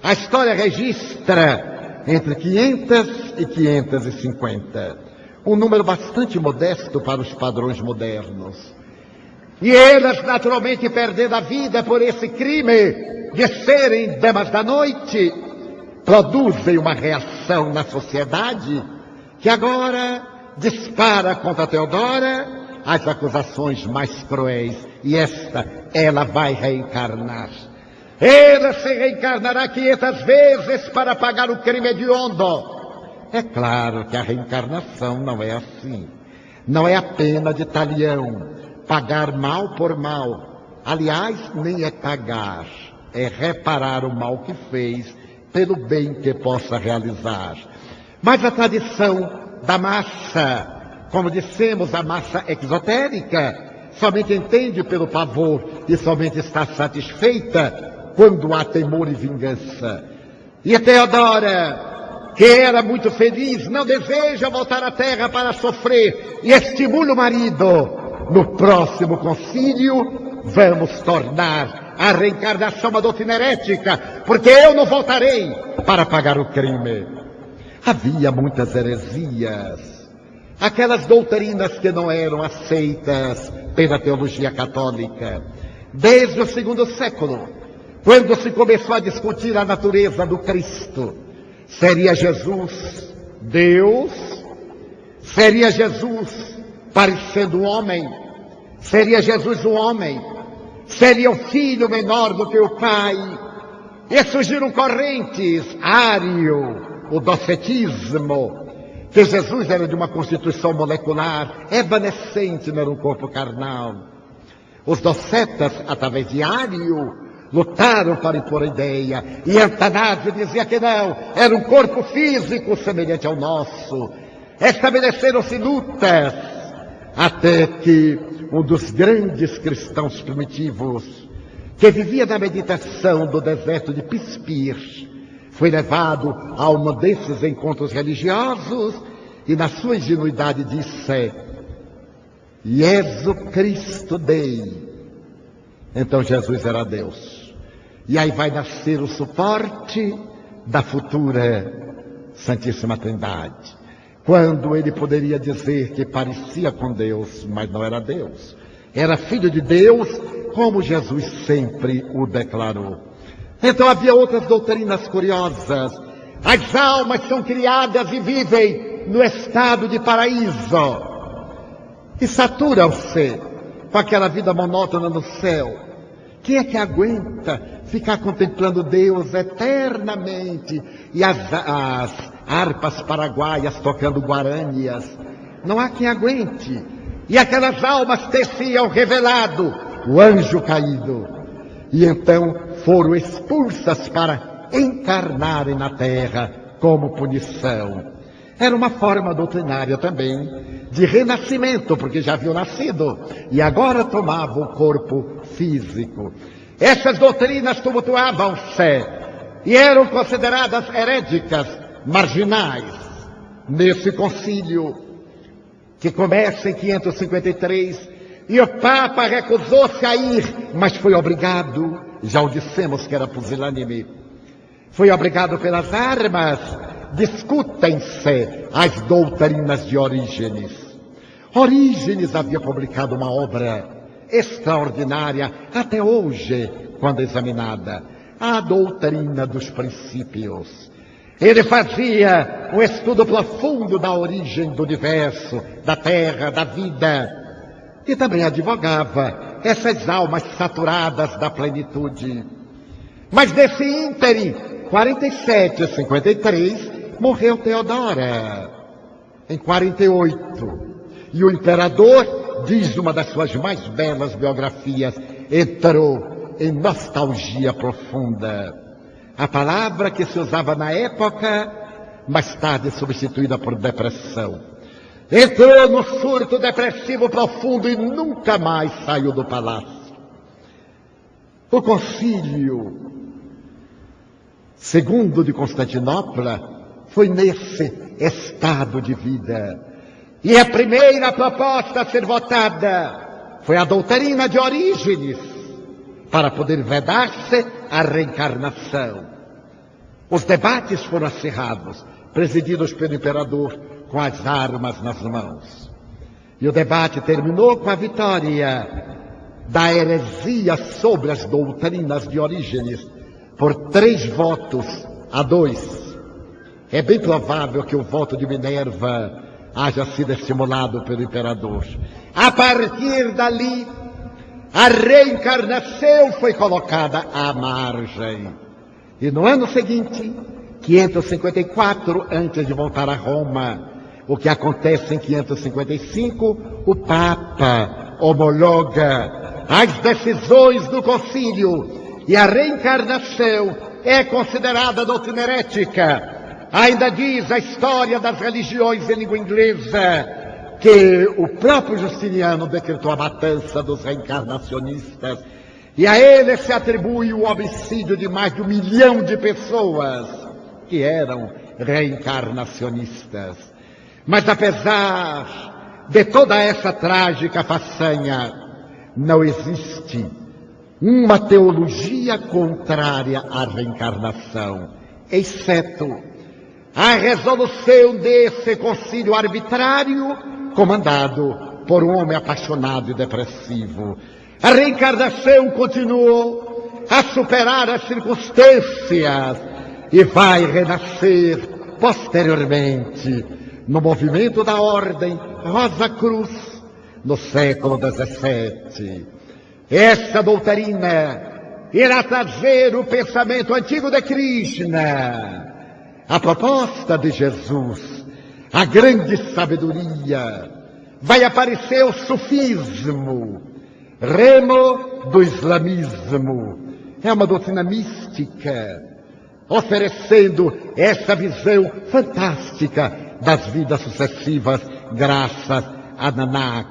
A história registra entre 500 e 550, um número bastante modesto para os padrões modernos. E elas, naturalmente, perdendo a vida por esse crime de serem damas da noite, produzem uma reação na sociedade que agora dispara contra Teodora as acusações mais cruéis. E ela vai reencarnar. Ela se reencarnará 500 vezes para pagar o crime hediondo. É claro que a reencarnação não é assim. Não é a pena de talião, pagar mal por mal. Aliás, nem é pagar, é reparar o mal que fez pelo bem que possa realizar. Mas a tradição da massa, como dissemos, a massa exotérica, somente entende pelo pavor e somente está satisfeita quando há temor e vingança. E a Teodora, que era muito feliz, não deseja voltar à terra para sofrer e estimula o marido. No próximo concílio, vamos tornar a reencarnação uma doutrina herética, porque eu não voltarei para pagar o crime. Havia muitas heresias, aquelas doutrinas que não eram aceitas pela teologia católica. Desde o segundo século, quando se começou a discutir a natureza do Cristo, seria Jesus Deus? Seria Jesus parecendo um homem? Seria Jesus um homem? Seria o filho menor do que o pai? E surgiram correntes, ário, o docetismo, que Jesus era de uma constituição molecular, evanescente, não era um corpo carnal. Os docetas, através de Ário, lutaram para impor a ideia, e Antanásio dizia que não, era um corpo físico semelhante ao nosso. Estabeleceram-se lutas, até que um dos grandes cristãos primitivos, que vivia na meditação do deserto de Pispir, foi levado a um desses encontros religiosos e, na sua ingenuidade, disse: "Jesu Cristo Dei". Então Jesus era Deus. E aí vai nascer o suporte da futura Santíssima Trindade. Quando ele poderia dizer que parecia com Deus, mas não era Deus. Era filho de Deus, como Jesus sempre o declarou. Então havia outras doutrinas curiosas. As almas são criadas e vivem no estado de paraíso e saturam-se com aquela vida monótona no céu. Quem é que aguenta ficar contemplando Deus eternamente e as harpas paraguaias tocando guaranias? Não há quem aguente. E aquelas almas teciam revelado o anjo caído. E então foram expulsas para encarnarem na terra como punição. Era uma forma doutrinária também de renascimento, porque já haviam nascido e agora tomavam o corpo físico. Essas doutrinas tumultuavam-se e eram consideradas heréticas, marginais. Nesse concílio, que começa em 553, e o Papa recusou-se a ir, mas foi obrigado, já o dissemos que era pusilânime, foi obrigado pelas armas. Discutem-se as doutrinas de Orígenes. Orígenes havia publicado uma obra extraordinária, até hoje, quando examinada, a doutrina dos princípios. Ele fazia um estudo profundo da origem do universo, da terra, da vida, e também advogava essas almas saturadas da plenitude. Mas nesse ínterim, 47 e 53, morreu Teodora, em 48. E o imperador, diz uma das suas mais belas biografias, entrou em nostalgia profunda. A palavra que se usava na época, mais tarde substituída por depressão. Entrou no surto depressivo profundo e nunca mais saiu do palácio. O concílio segundo de Constantinopla foi nesse estado de vida. E a primeira proposta a ser votada foi a doutrina de Orígenes, para poder vedar-se a reencarnação. Os debates foram acirrados, presididos pelo imperador com as armas nas mãos. E o debate terminou com a vitória da heresia sobre as doutrinas de Orígenes, por 3 votos a 2. É bem provável que o voto de Minerva haja sido estimulado pelo imperador. A partir dali, a reencarnação foi colocada à margem. E no ano seguinte, 554, antes de voltar a Roma, o que acontece em 555, o Papa homologa as decisões do concílio e a reencarnação é considerada doutrina herética. Ainda diz a história das religiões em língua inglesa que o próprio Justiniano decretou a matança dos reencarnacionistas e a ele se atribui o homicídio de mais de 1 milhão de pessoas que eram reencarnacionistas. Mas apesar de toda essa trágica façanha, não existe uma teologia contrária à reencarnação, exceto a resolução desse concílio arbitrário, comandado por um homem apaixonado e depressivo. A reencarnação continuou a superar as circunstâncias e vai renascer posteriormente no movimento da Ordem Rosa Cruz, no século XVII. Essa doutrina irá trazer o pensamento antigo de Krishna, a proposta de Jesus, a grande sabedoria. Vai aparecer o sufismo, remo do islamismo. É uma doutrina mística, oferecendo essa visão fantástica das vidas sucessivas, graças a Nanak.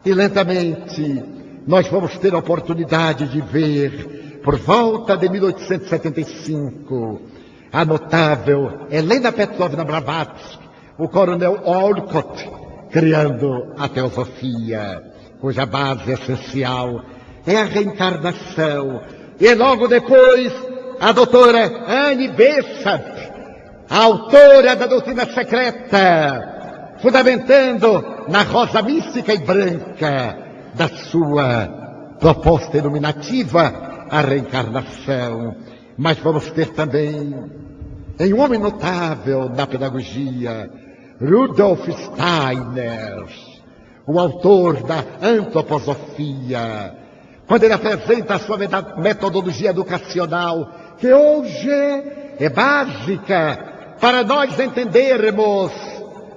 E lentamente nós vamos ter a oportunidade de ver, por volta de 1875, a notável Helena Petrovna Blavatsky, o coronel Olcott, criando a teosofia, cuja base essencial é a reencarnação. E logo depois, a doutora Anne Besant, a autora da doutrina secreta, fundamentando na rosa mística e branca da sua proposta iluminativa a reencarnação. Mas vamos ter também, em um homem notável da pedagogia, Rudolf Steiner, o autor da antroposofia, quando ele apresenta a sua metodologia educacional, que hoje é básica para nós entendermos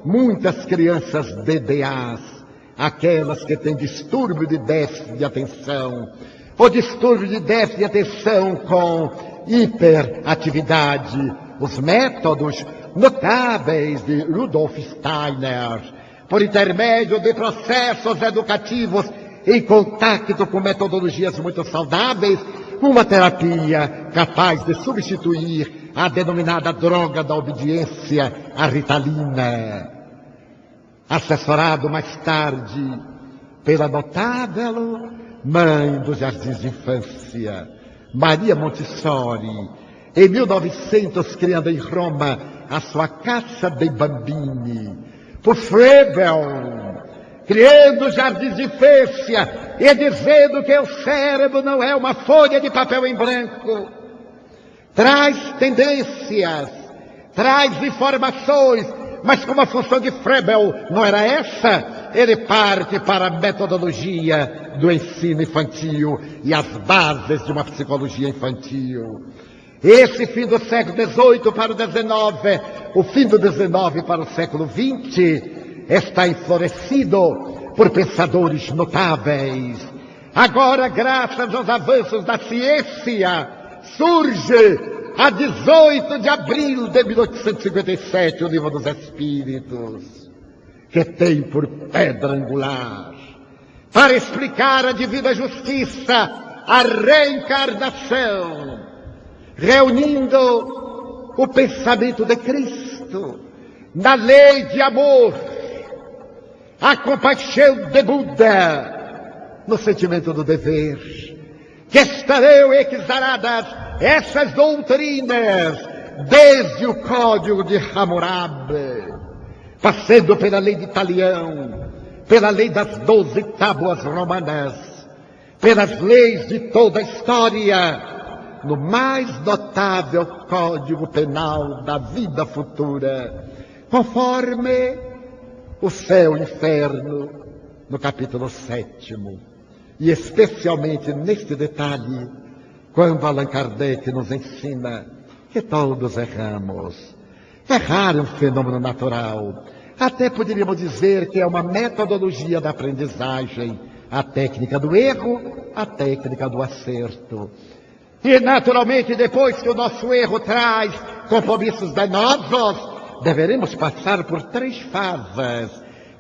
muitas crianças DDAs, aquelas que têm distúrbio de déficit de atenção, ou distúrbio de déficit de atenção com hiperatividade. Os métodos notáveis de Rudolf Steiner, por intermédio de processos educativos em contato com metodologias muito saudáveis, uma terapia capaz de substituir a denominada droga da obediência, a Ritalina. Assessorado mais tarde pela notável mãe dos jardins de infância, Maria Montessori, em 1900, criando em Roma a sua Casa dei Bambini, por Froebel, criando jardins de infância e dizendo que o cérebro não é uma folha de papel em branco. Traz tendências, traz informações, mas como a função de Froebel não era essa, ele parte para a metodologia do ensino infantil e as bases de uma psicologia infantil. Esse fim do século XVIII para o XIX, o fim do XIX para o século XX, está enflorescido por pensadores notáveis. Agora, graças aos avanços da ciência, surge, a 18 de abril de 1857, o Livro dos Espíritos, que tem por pedra angular, para explicar a divina justiça, a reencarnação, reunindo o pensamento de Cristo na lei de amor, a compaixão de Buda, no sentimento do dever, que estarão exaradas essas doutrinas desde o Código de Hammurabi, passando pela lei de Italião, pela lei das 12 tábuas romanas, pelas leis de toda a história, no mais notável Código Penal da vida futura, conforme o céu e o inferno, no capítulo 7º, e especialmente neste detalhe, quando Allan Kardec nos ensina que todos erramos. Errar é um fenômeno natural. Até poderíamos dizer que é uma metodologia da aprendizagem, a técnica do erro, a técnica do acerto. E, naturalmente, depois que o nosso erro traz compromissos danosos, deveremos passar por 3 fases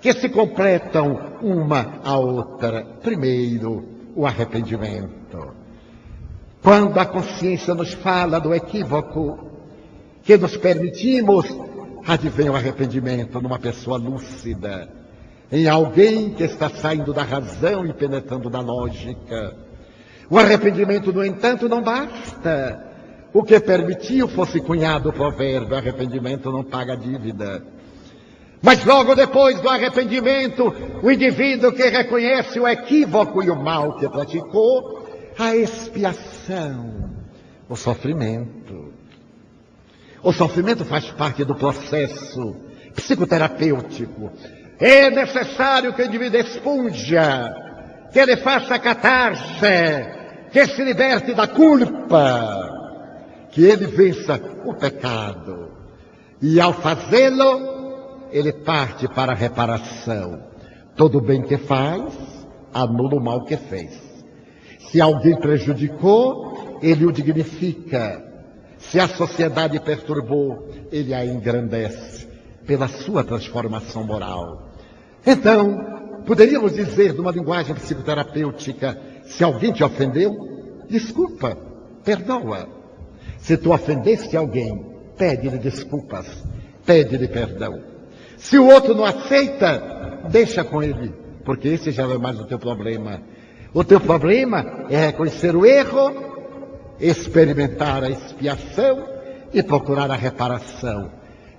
que se completam uma à outra. Primeiro, o arrependimento. Quando a consciência nos fala do equívoco que nos permitimos, advém o arrependimento numa pessoa lúcida, em alguém que está saindo da razão e penetrando na lógica. O arrependimento, no entanto, não basta. O que permitiu fosse cunhado o provérbio: arrependimento não paga a dívida. Mas logo depois do arrependimento, o indivíduo que reconhece o equívoco e o mal que praticou, a expiação, o sofrimento. O sofrimento faz parte do processo psicoterapêutico. É necessário que o indivíduo expunja, que ele faça catarse, que se liberte da culpa, que ele vença o pecado. E ao fazê-lo, ele parte para a reparação. Todo bem que faz, anula o mal que fez. Se alguém prejudicou, ele o dignifica. Se a sociedade perturbou, ele a engrandece pela sua transformação moral. Então, poderíamos dizer, numa linguagem psicoterapêutica, se alguém te ofendeu, desculpa, perdoa. Se tu ofendeste alguém, pede-lhe desculpas, pede-lhe perdão. Se o outro não aceita, deixa com ele, porque esse já não é mais o teu problema. O teu problema é reconhecer o erro, experimentar a expiação e procurar a reparação.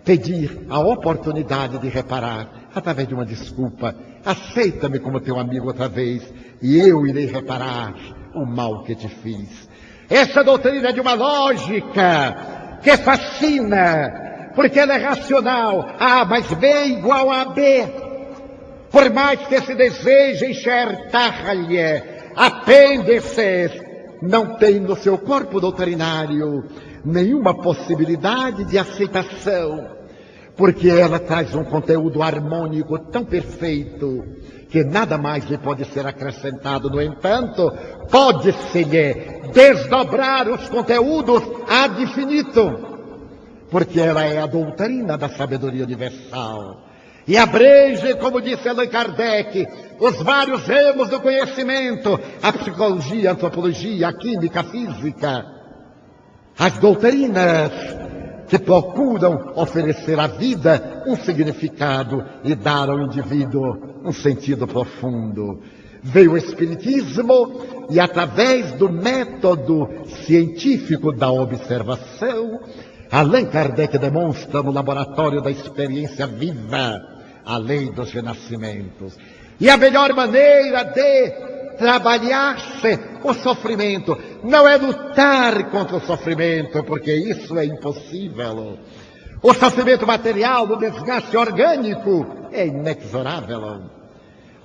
Pedir a oportunidade de reparar através de uma desculpa. Aceita-me como teu amigo outra vez e eu irei reparar o mal que te fiz. Essa doutrina é de uma lógica que fascina, porque ela é racional. A mais B é igual a B. Por mais que se deseje enxertar-lhe apêndices, não tem no seu corpo doutrinário nenhuma possibilidade de aceitação, porque ela traz um conteúdo harmônico tão perfeito que nada mais lhe pode ser acrescentado. No entanto, pode-se-lhe desdobrar os conteúdos ad infinitum, porque ela é a doutrina da sabedoria universal. E abrange, como disse Allan Kardec, os vários ramos do conhecimento, a psicologia, a antropologia, a química, a física, as doutrinas que procuram oferecer à vida um significado e dar ao indivíduo um sentido profundo. Veio o Espiritismo e, através do método científico da observação, Allan Kardec demonstra no laboratório da experiência viva a lei dos renascimentos. E a melhor maneira de trabalhar-se o sofrimento não é lutar contra o sofrimento, porque isso é impossível. O sofrimento material, o desgaste orgânico é inexorável.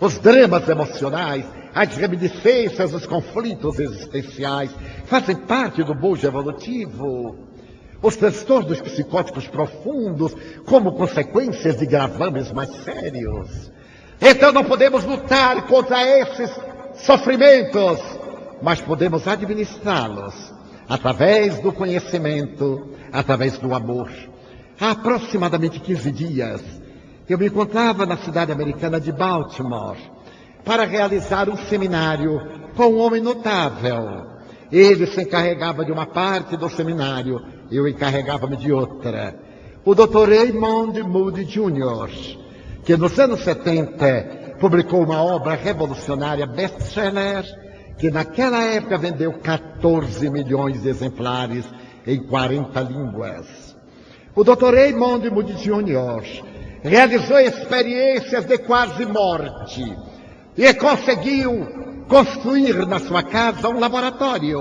Os dramas emocionais, as reminiscências, os conflitos existenciais fazem parte do bojo evolutivo. Os transtornos psicóticos profundos como consequências de gravames mais sérios. Então não podemos lutar contra esses sofrimentos, mas podemos administrá-los através do conhecimento, através do amor. Há aproximadamente 15 dias, eu me encontrava na cidade americana de Baltimore para realizar um seminário com um homem notável. Ele se encarregava de uma parte do seminário, eu encarregava-me de outra. O Dr. Raymond Moody Jr., que nos anos 70 publicou uma obra revolucionária best-seller, que naquela época vendeu 14 milhões de exemplares em 40 línguas. O Dr. Raymond Moody Jr. realizou experiências de quase morte e conseguiu construir na sua casa um laboratório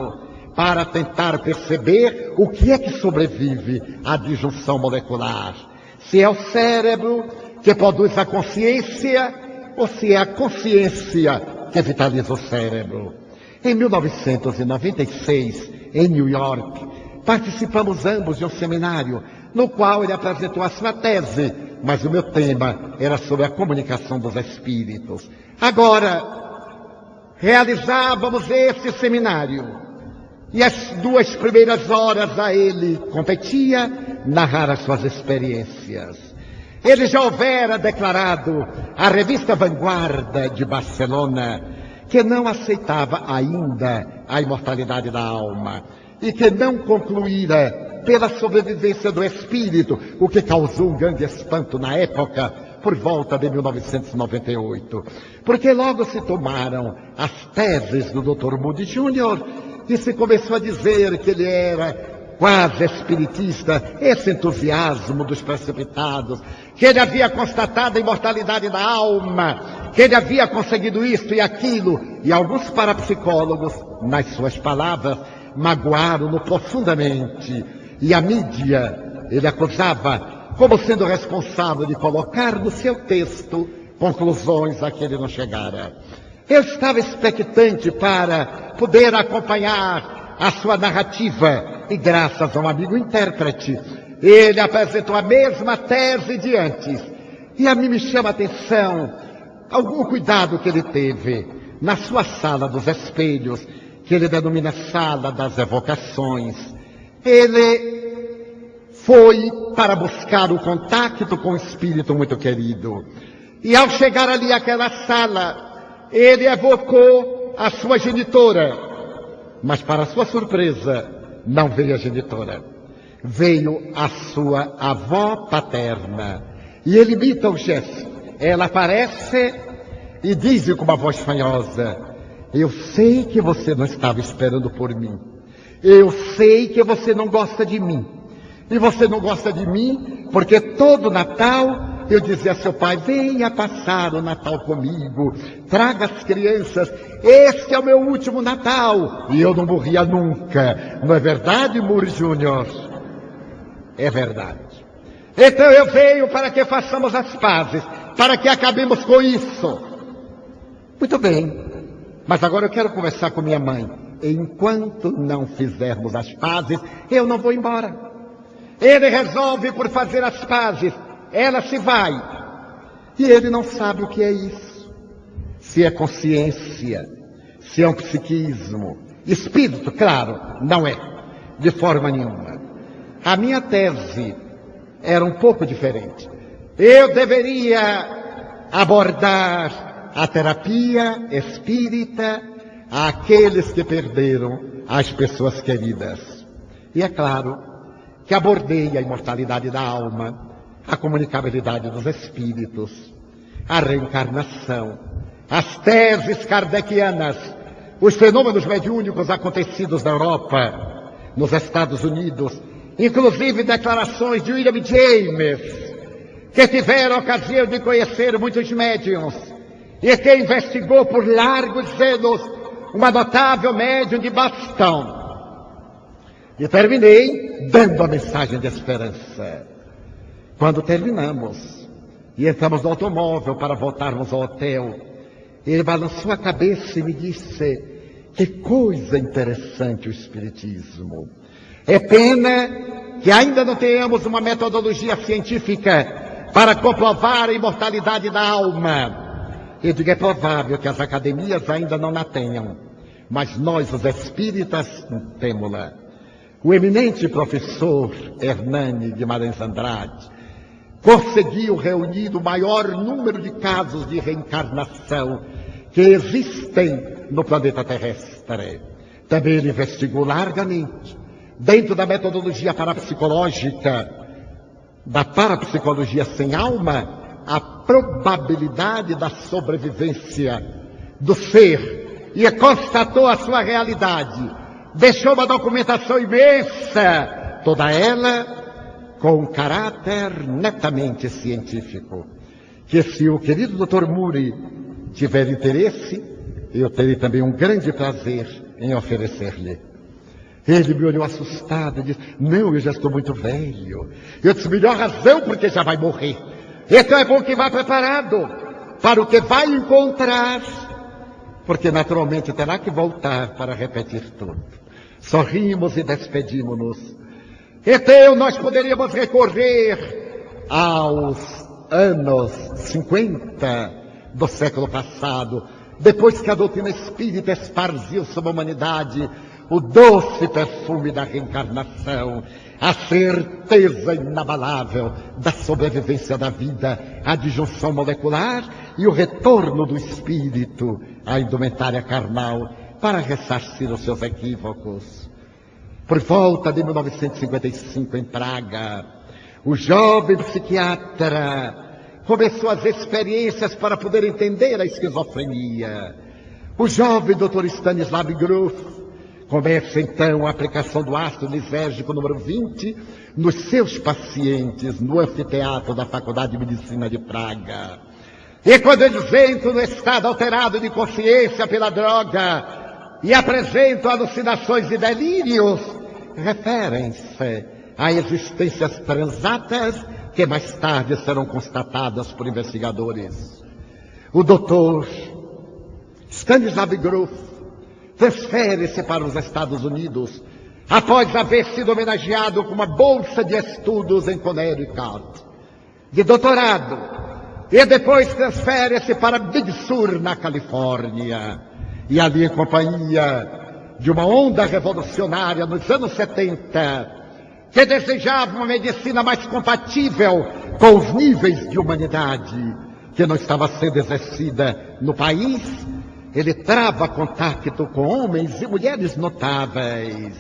para tentar perceber o que é que sobrevive à disjunção molecular. Se é o cérebro que produz a consciência ou se é a consciência que vitaliza o cérebro. Em 1996, em New York, participamos ambos de um seminário no qual ele apresentou a sua tese, mas o meu tema era sobre a comunicação dos espíritos. Agora, realizávamos esse seminário e as 2 primeiras horas a ele competia narrar as suas experiências. Ele já houvera declarado à revista Vanguarda de Barcelona que não aceitava ainda a imortalidade da alma e que não concluíra pela sobrevivência do espírito, o que causou um grande espanto na época, por volta de 1998. Porque logo se tomaram as teses do Dr. Moody Jr. e se começou a dizer que ele era quase espiritista, esse entusiasmo dos precipitados, que ele havia constatado a imortalidade da alma, que ele havia conseguido isto e aquilo, e alguns parapsicólogos, nas suas palavras, magoaram-no profundamente, e a mídia, ele acusava como sendo responsável de colocar no seu texto conclusões a que ele não chegara. Eu estava expectante para poder acompanhar a sua narrativa, e graças a um amigo intérprete, ele apresentou a mesma tese de antes. E a mim me chama a atenção algum cuidado que ele teve na sua sala dos espelhos, que ele denomina sala das evocações. Ele foi para buscar o contato com um espírito muito querido. E ao chegar ali àquela sala, ele evocou a sua genitora. Mas para sua surpresa, não veio a genitora. Veio a sua avó paterna. E ele imita o gesto. Ela aparece e diz com uma voz fanhosa: eu sei que você não estava esperando por mim. Eu sei que você não gosta de mim. E você não gosta de mim porque todo Natal eu dizia a seu pai, venha passar o Natal comigo, traga as crianças, esse é o meu último Natal. E eu não morria nunca. Não é verdade, Moore Júnior? É verdade. Então eu venho para que façamos as pazes, para que acabemos com isso. Muito bem, mas agora eu quero conversar com minha mãe. Enquanto não fizermos as pazes, eu não vou embora. Ele resolve por fazer as pazes, ela se vai. E ele não sabe o que é isso. Se é consciência, se é um psiquismo. Espírito, claro, não é, de forma nenhuma. A minha tese era um pouco diferente. Eu deveria abordar a terapia espírita àqueles que perderam as pessoas queridas. E é claro que abordei a imortalidade da alma, a comunicabilidade dos espíritos, a reencarnação, as teses kardecianas, os fenômenos mediúnicos acontecidos na Europa, nos Estados Unidos, inclusive declarações de William James, que tiveram a ocasião de conhecer muitos médiuns e que investigou por largos anos uma notável médium de Boston. E terminei dando a mensagem de esperança. Quando terminamos e entramos no automóvel para voltarmos ao hotel, ele balançou a cabeça e me disse, que coisa interessante o Espiritismo. É pena que ainda não tenhamos uma metodologia científica para comprovar a imortalidade da alma. Eu digo, é provável que as academias ainda não a tenham, mas nós, os espíritas, temos-la. O eminente professor Hernani Guimarães Andrade conseguiu reunir o maior número de casos de reencarnação que existem no planeta terrestre. Também ele investigou largamente, dentro da metodologia parapsicológica, da parapsicologia sem alma, a probabilidade da sobrevivência do ser, e constatou a sua realidade. Deixou uma documentação imensa, toda ela com um caráter netamente científico, que se o querido Dr. Moore tiver interesse, eu terei também um grande prazer em oferecer-lhe. Ele me olhou assustado e disse, não, eu já estou muito velho. Eu disse, melhor razão, porque já vai morrer. Então é bom que vá preparado para o que vai encontrar, porque naturalmente terá que voltar para repetir tudo. Sorrimos e despedimos-nos. Então nós poderíamos recorrer aos anos 50 do século passado, depois que a doutrina espírita esparziu sobre a humanidade o doce perfume da reencarnação, a certeza inabalável da sobrevivência da vida, a disjunção molecular e o retorno do espírito à indumentária carnal para ressarcir os seus equívocos. Por volta de 1955, em Praga, o jovem psiquiatra começou as experiências para poder entender a esquizofrenia. O jovem Dr. Stanislav Grof começa então a aplicação do ácido lisérgico número 20 nos seus pacientes no anfiteatro da Faculdade de Medicina de Praga. E quando eles entram no estado alterado de consciência pela droga e apresentam alucinações e delírios, referem-se a existências transatas que mais tarde serão constatadas por investigadores. O doutor Stanislav Grof transfere-se para os Estados Unidos após haver sido homenageado com uma bolsa de estudos em Connecticut, de doutorado, e depois transfere-se para Big Sur, na Califórnia, e ali em companhia de uma onda revolucionária nos anos 70, que desejava uma medicina mais compatível com os níveis de humanidade que não estava sendo exercida no país. Ele trava contato com homens e mulheres notáveis.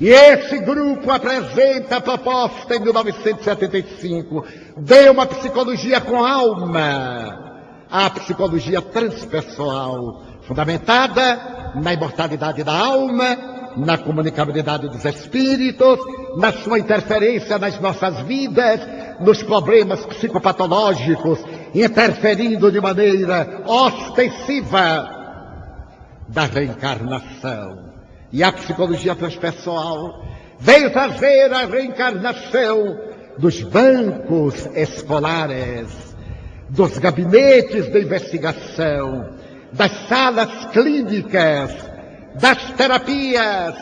E esse grupo apresenta a proposta em 1975 de uma psicologia com alma, a psicologia transpessoal, fundamentada na imortalidade da alma, na comunicabilidade dos espíritos na sua interferência nas nossas vidas, nos problemas psicopatológicos, interferindo de maneira ostensiva da reencarnação. E a psicologia transpessoal veio trazer a reencarnação dos bancos escolares, dos gabinetes de investigação, das salas clínicas, das terapias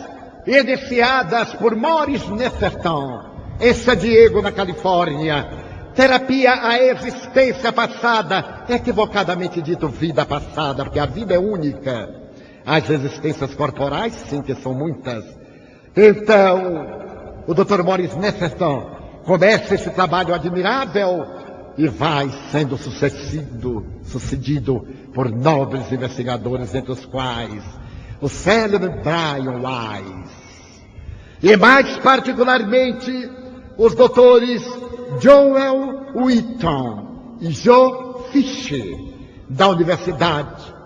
iniciadas por Maurice Netterton em San Diego, na Califórnia. Terapia à existência passada, equivocadamente dito vida passada, porque a vida é única. As existências corporais, sim, que são muitas. Então, o Dr. Maurice Netterton começa esse trabalho admirável e vai sendo sucedido por nobres investigadores, entre os quais o célebre Brian Weiss. E mais particularmente, os doutores Joel Wheaton e Joe Fisher, da Universidade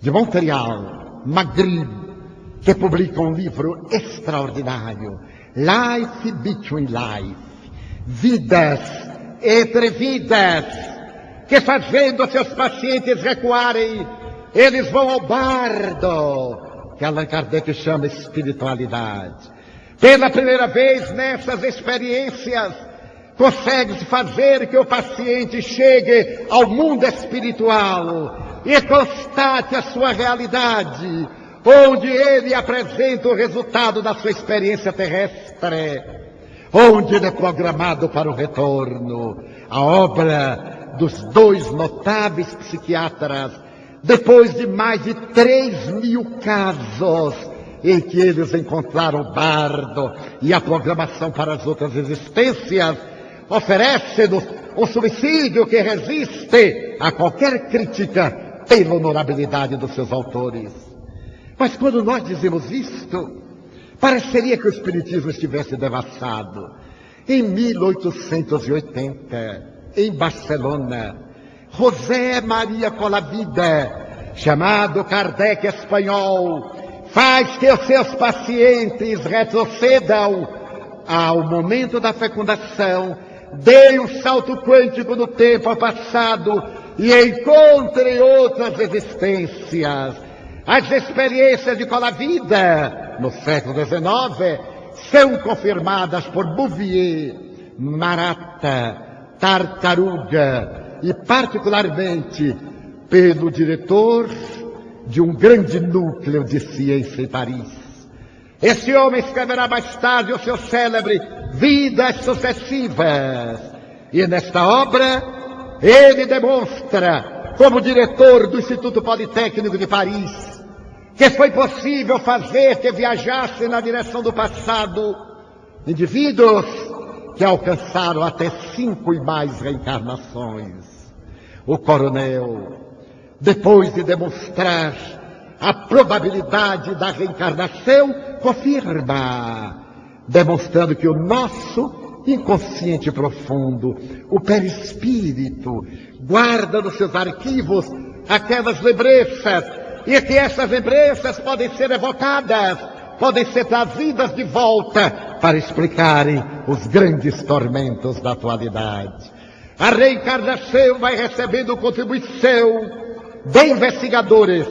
de Montreal, Maghreb, que publicam um livro extraordinário, Life Between Life, Vidas entre Vidas, que fazendo seus pacientes recuarem, eles vão ao bardo, que Allan Kardec chama espiritualidade. Pela primeira vez nessas experiências, consegue-se fazer que o paciente chegue ao mundo espiritual e constate a sua realidade, onde ele apresenta o resultado da sua experiência terrestre, onde ele é programado para o retorno. A obra dos dois notáveis psiquiatras, depois de mais de 3.000 casos em que eles encontraram o bardo e a programação para as outras existências, oferece-nos um subsídio que resiste a qualquer crítica pela honorabilidade dos seus autores. Mas quando nós dizemos isto, pareceria que o Espiritismo estivesse devassado. Em 1880, em Barcelona, José Maria Colavida, chamado Kardec espanhol, faz que os seus pacientes retrocedam ao momento da fecundação, deem um salto quântico no tempo ao passado e encontrem outras existências. As experiências de Colavida, no século XIX, são confirmadas por Bouvier, Marata, Tartaruga e, particularmente, pelo diretor de um grande núcleo de ciência em Paris. Esse homem escreverá mais tarde o seu célebre Vidas Sucessivas. E nesta obra, ele demonstra, como diretor do Instituto Politécnico de Paris, que foi possível fazer que viajassem na direção do passado indivíduos que alcançaram até 5 e mais reencarnações. O coronel, depois de demonstrar a probabilidade da reencarnação, confirma, demonstrando que o nosso inconsciente profundo, o perispírito, guarda nos seus arquivos aquelas lembranças, e que essas lembranças podem ser evocadas, podem ser trazidas de volta para explicarem os grandes tormentos da atualidade. A reencarnação vai recebendo contribuição de investigadores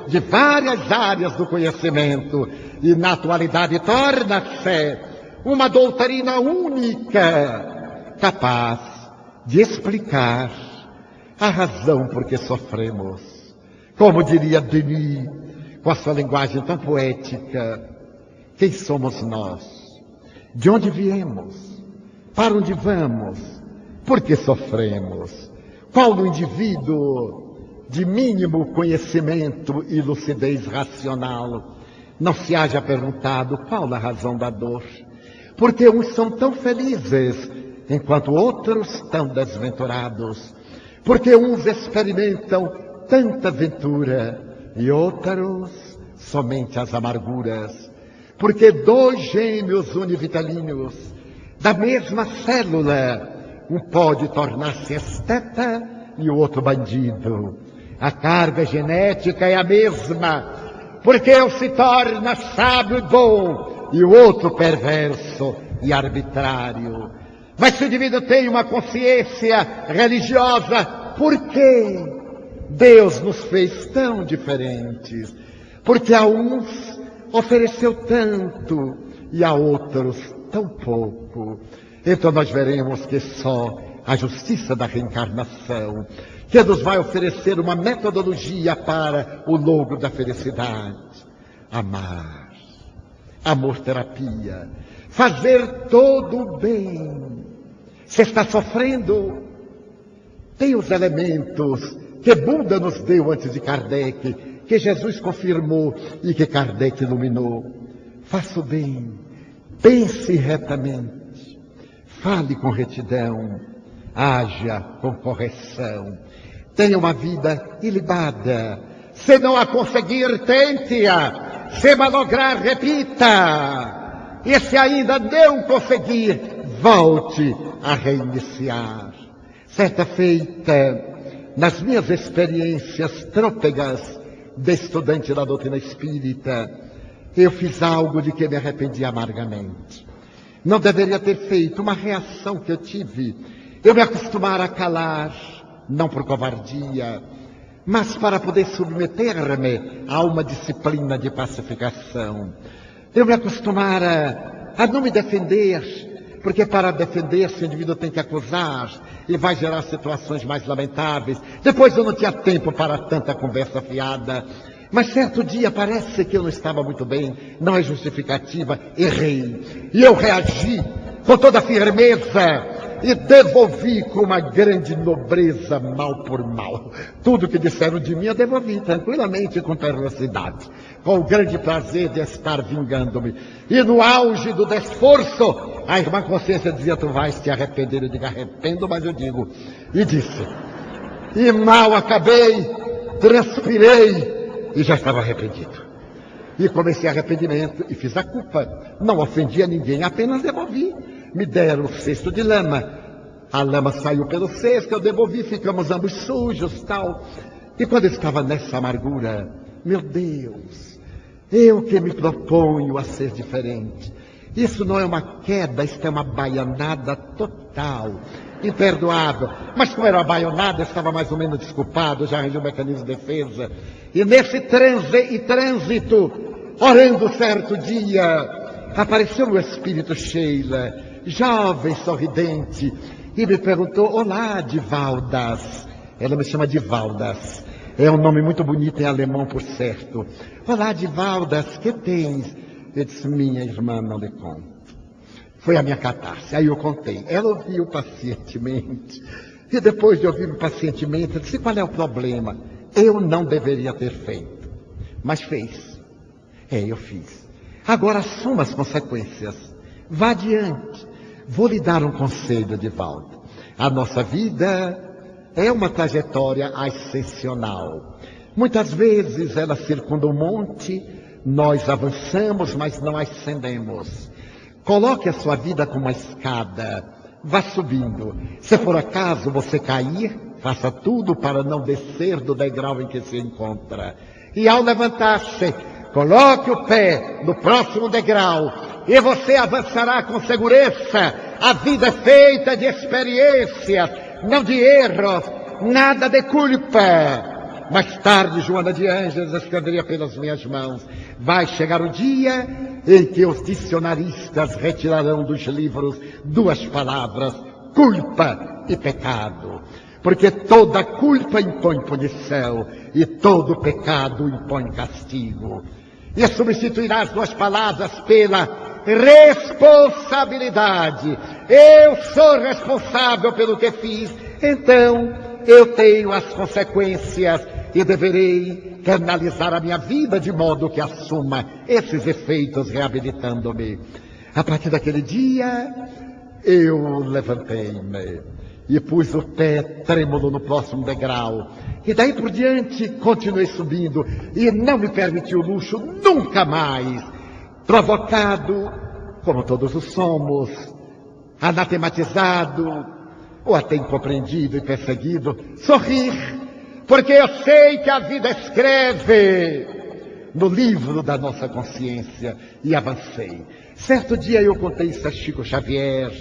de várias áreas do conhecimento e, na atualidade, torna-se uma doutrina única, capaz de explicar a razão por que sofremos. Como diria Denis, com a sua linguagem tão poética, quem somos nós? De onde viemos? Para onde vamos? Por que sofremos? Qual o indivíduo de mínimo conhecimento e lucidez racional não se haja perguntado qual a razão da dor? Porque uns são tão felizes, enquanto outros tão desventurados. Porque uns experimentam tanta ventura e outros somente as amarguras. Porque 2 gêmeos univitelinos da mesma célula, um pode tornar-se esteta e o outro bandido. A carga genética é a mesma, porque um se torna sábio e bom e o outro perverso e arbitrário. Mas se o indivíduo tem uma consciência religiosa, por que Deus nos fez tão diferentes? Porque a uns ofereceu tanto e a outros tão pouco. Então nós veremos que só a justiça da reencarnação que nos vai oferecer uma metodologia para o logro da felicidade. Amar, amor-terapia, fazer todo o bem. Se está sofrendo, tem os elementos que Buda nos deu antes de Kardec, que Jesus confirmou e que Kardec iluminou. Faça o bem, pense retamente, fale com retidão, haja com correção. Tenha uma vida ilibada. Se não a conseguir, tente-a. Se malograr, repita. E se ainda não conseguir, volte a reiniciar. Certa feita, nas minhas experiências trôpegas de estudante da doutrina espírita, eu fiz algo de que me arrependi amargamente. Não deveria ter feito, uma reação que eu tive. Eu me acostumara a calar, não por covardia, mas para poder submeter-me a uma disciplina de pacificação. Eu me acostumara a não me defender, porque para defender-se o indivíduo tem que acusar e vai gerar situações mais lamentáveis. Depois eu não tinha tempo para tanta conversa fiada. Mas certo dia parece que eu não estava muito bem, não é justificativa, errei. E eu reagi com toda firmeza e devolvi com uma grande nobreza, mal por mal. Tudo que disseram de mim eu devolvi tranquilamente, com perversidade, com o grande prazer de estar vingando-me. E no auge do desforço, a irmã Consciência dizia: tu vais te arrepender. Eu digo: arrependo, mas eu digo. E disse. E mal acabei, transpirei e já estava arrependido. E comecei arrependimento e fiz a culpa. Não ofendi a ninguém, apenas devolvi. Me deram o cesto de lama. A lama saiu pelo cesto, eu devolvi, ficamos ambos sujos, tal. E quando eu estava nessa amargura, meu Deus, eu que me proponho a ser diferente. Isso não é uma queda, isso é uma baianada total, imperdoável. Mas como era uma baianada, eu estava mais ou menos desculpado, já arranjei um mecanismo de defesa. E nesse trânsito, orando certo dia, apareceu meu espírito Sheila, jovem, sorridente, e me perguntou: olá, Divaldas. Ela me chama Divaldas. É um nome muito bonito em alemão, por certo. Olá, Divaldas, que tens? Eu disse: minha irmã, não lhe conto. Foi a minha catarse. Aí eu contei. Ela ouviu pacientemente. E depois de ouvir pacientemente, eu disse: qual é o problema? Eu não deveria ter feito. Mas fez. Eu fiz. Agora assuma as consequências. Vá adiante. Vou lhe dar um conselho, Divaldo. A nossa vida é uma trajetória ascensional. Muitas vezes ela circunda um monte, nós avançamos, mas não ascendemos. Coloque a sua vida como uma escada, vá subindo. Se por acaso você cair, faça tudo para não descer do degrau em que se encontra. E ao levantar-se, coloque o pé no próximo degrau e você avançará com segurança. A vida é feita de experiências, não de erros, nada de culpa. Mais tarde, Joana de Ângeles escreveria pelas minhas mãos: vai chegar o dia em que os dicionaristas retirarão dos livros duas palavras: culpa e pecado. Porque toda culpa impõe punição e todo pecado impõe castigo. E substituirá as duas palavras pela responsabilidade. Eu sou responsável pelo que fiz, então eu tenho as consequências e deverei canalizar a minha vida de modo que assuma esses efeitos, reabilitando-me. A partir daquele dia, eu levantei-me e pus o pé trêmulo no próximo degrau. E daí por diante, continuei subindo e não me permiti o luxo nunca mais, provocado, como todos os somos, anatematizado, ou até incompreendido e perseguido, sorrir, porque eu sei que a vida escreve no livro da nossa consciência e avancei. Certo dia eu contei isso a Chico Xavier,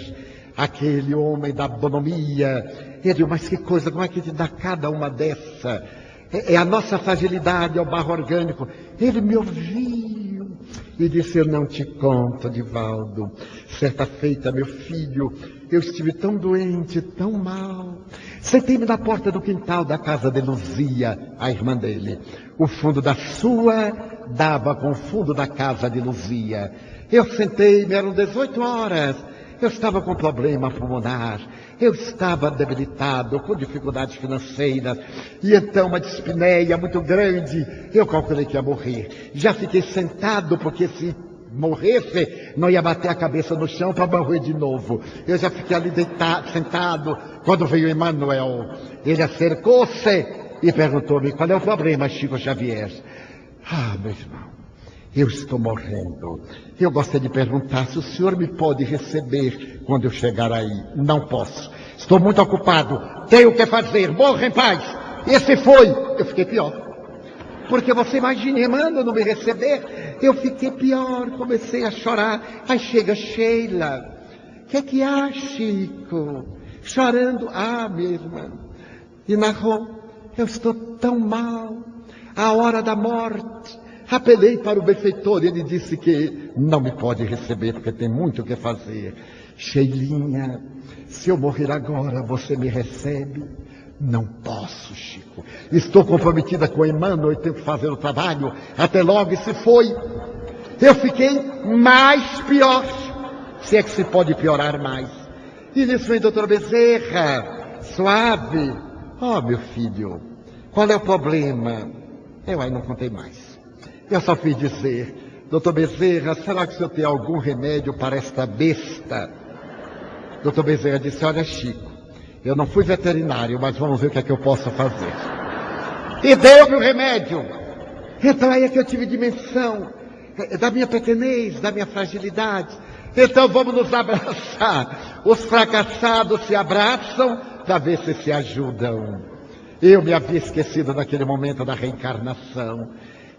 aquele homem da bonomia. Ele disse, mas que coisa, como é que te dá cada uma dessa? É a nossa fragilidade, é o barro orgânico. Ele me ouviu e disse, eu não te conto, Divaldo. Certa feita, meu filho, eu estive tão doente, tão mal. Sentei-me na porta do quintal da casa de Luzia, a irmã dele. O fundo da sua dava com o fundo da casa de Luzia. Eu sentei-me, eram 18 horas. Eu estava com problema pulmonar, eu estava debilitado, com dificuldades financeiras, e então uma dispneia muito grande, eu calculei que ia morrer. Já fiquei sentado, porque se morresse, não ia bater a cabeça no chão para morrer de novo. Eu já fiquei ali sentado, quando veio Emmanuel. Ele acercou-se e perguntou-me, qual é o problema, Chico Xavier? Ah, meu irmão, eu estou morrendo. Eu gostaria de perguntar se o senhor me pode receber quando eu chegar aí. Não posso. Estou muito ocupado. Tenho o que fazer. Morra em paz. Esse foi. Eu fiquei pior. Porque você imagina, Emmanuel não me receber. Eu fiquei pior. Comecei a chorar. Aí chega Sheila. O que há, Chico? Chorando. Ah, minha irmã. E narrou. Eu estou tão mal. A hora da morte. Apelei para o benfeitor e ele disse que não me pode receber porque tem muito o que fazer. Sheilinha, se eu morrer agora, você me recebe? Não posso, Chico. Estou comprometida com Emmanuel e tenho que fazer o trabalho. Até logo, e se foi. Eu fiquei mais pior. Se é que se pode piorar mais. E nisso vem doutor Bezerra, suave. Oh, meu filho, qual é o problema? Eu aí não contei mais. Eu só fiz dizer, doutor Bezerra, será que o senhor tem algum remédio para esta besta? Doutor Bezerra disse, olha, Chico, eu não fui veterinário, mas vamos ver o que é que eu posso fazer. E deu-me o remédio. Então aí é que eu tive dimensão da minha pequenez, da minha fragilidade. Então vamos nos abraçar. Os fracassados se abraçam para ver se ajudam. Eu me havia esquecido naquele momento da reencarnação,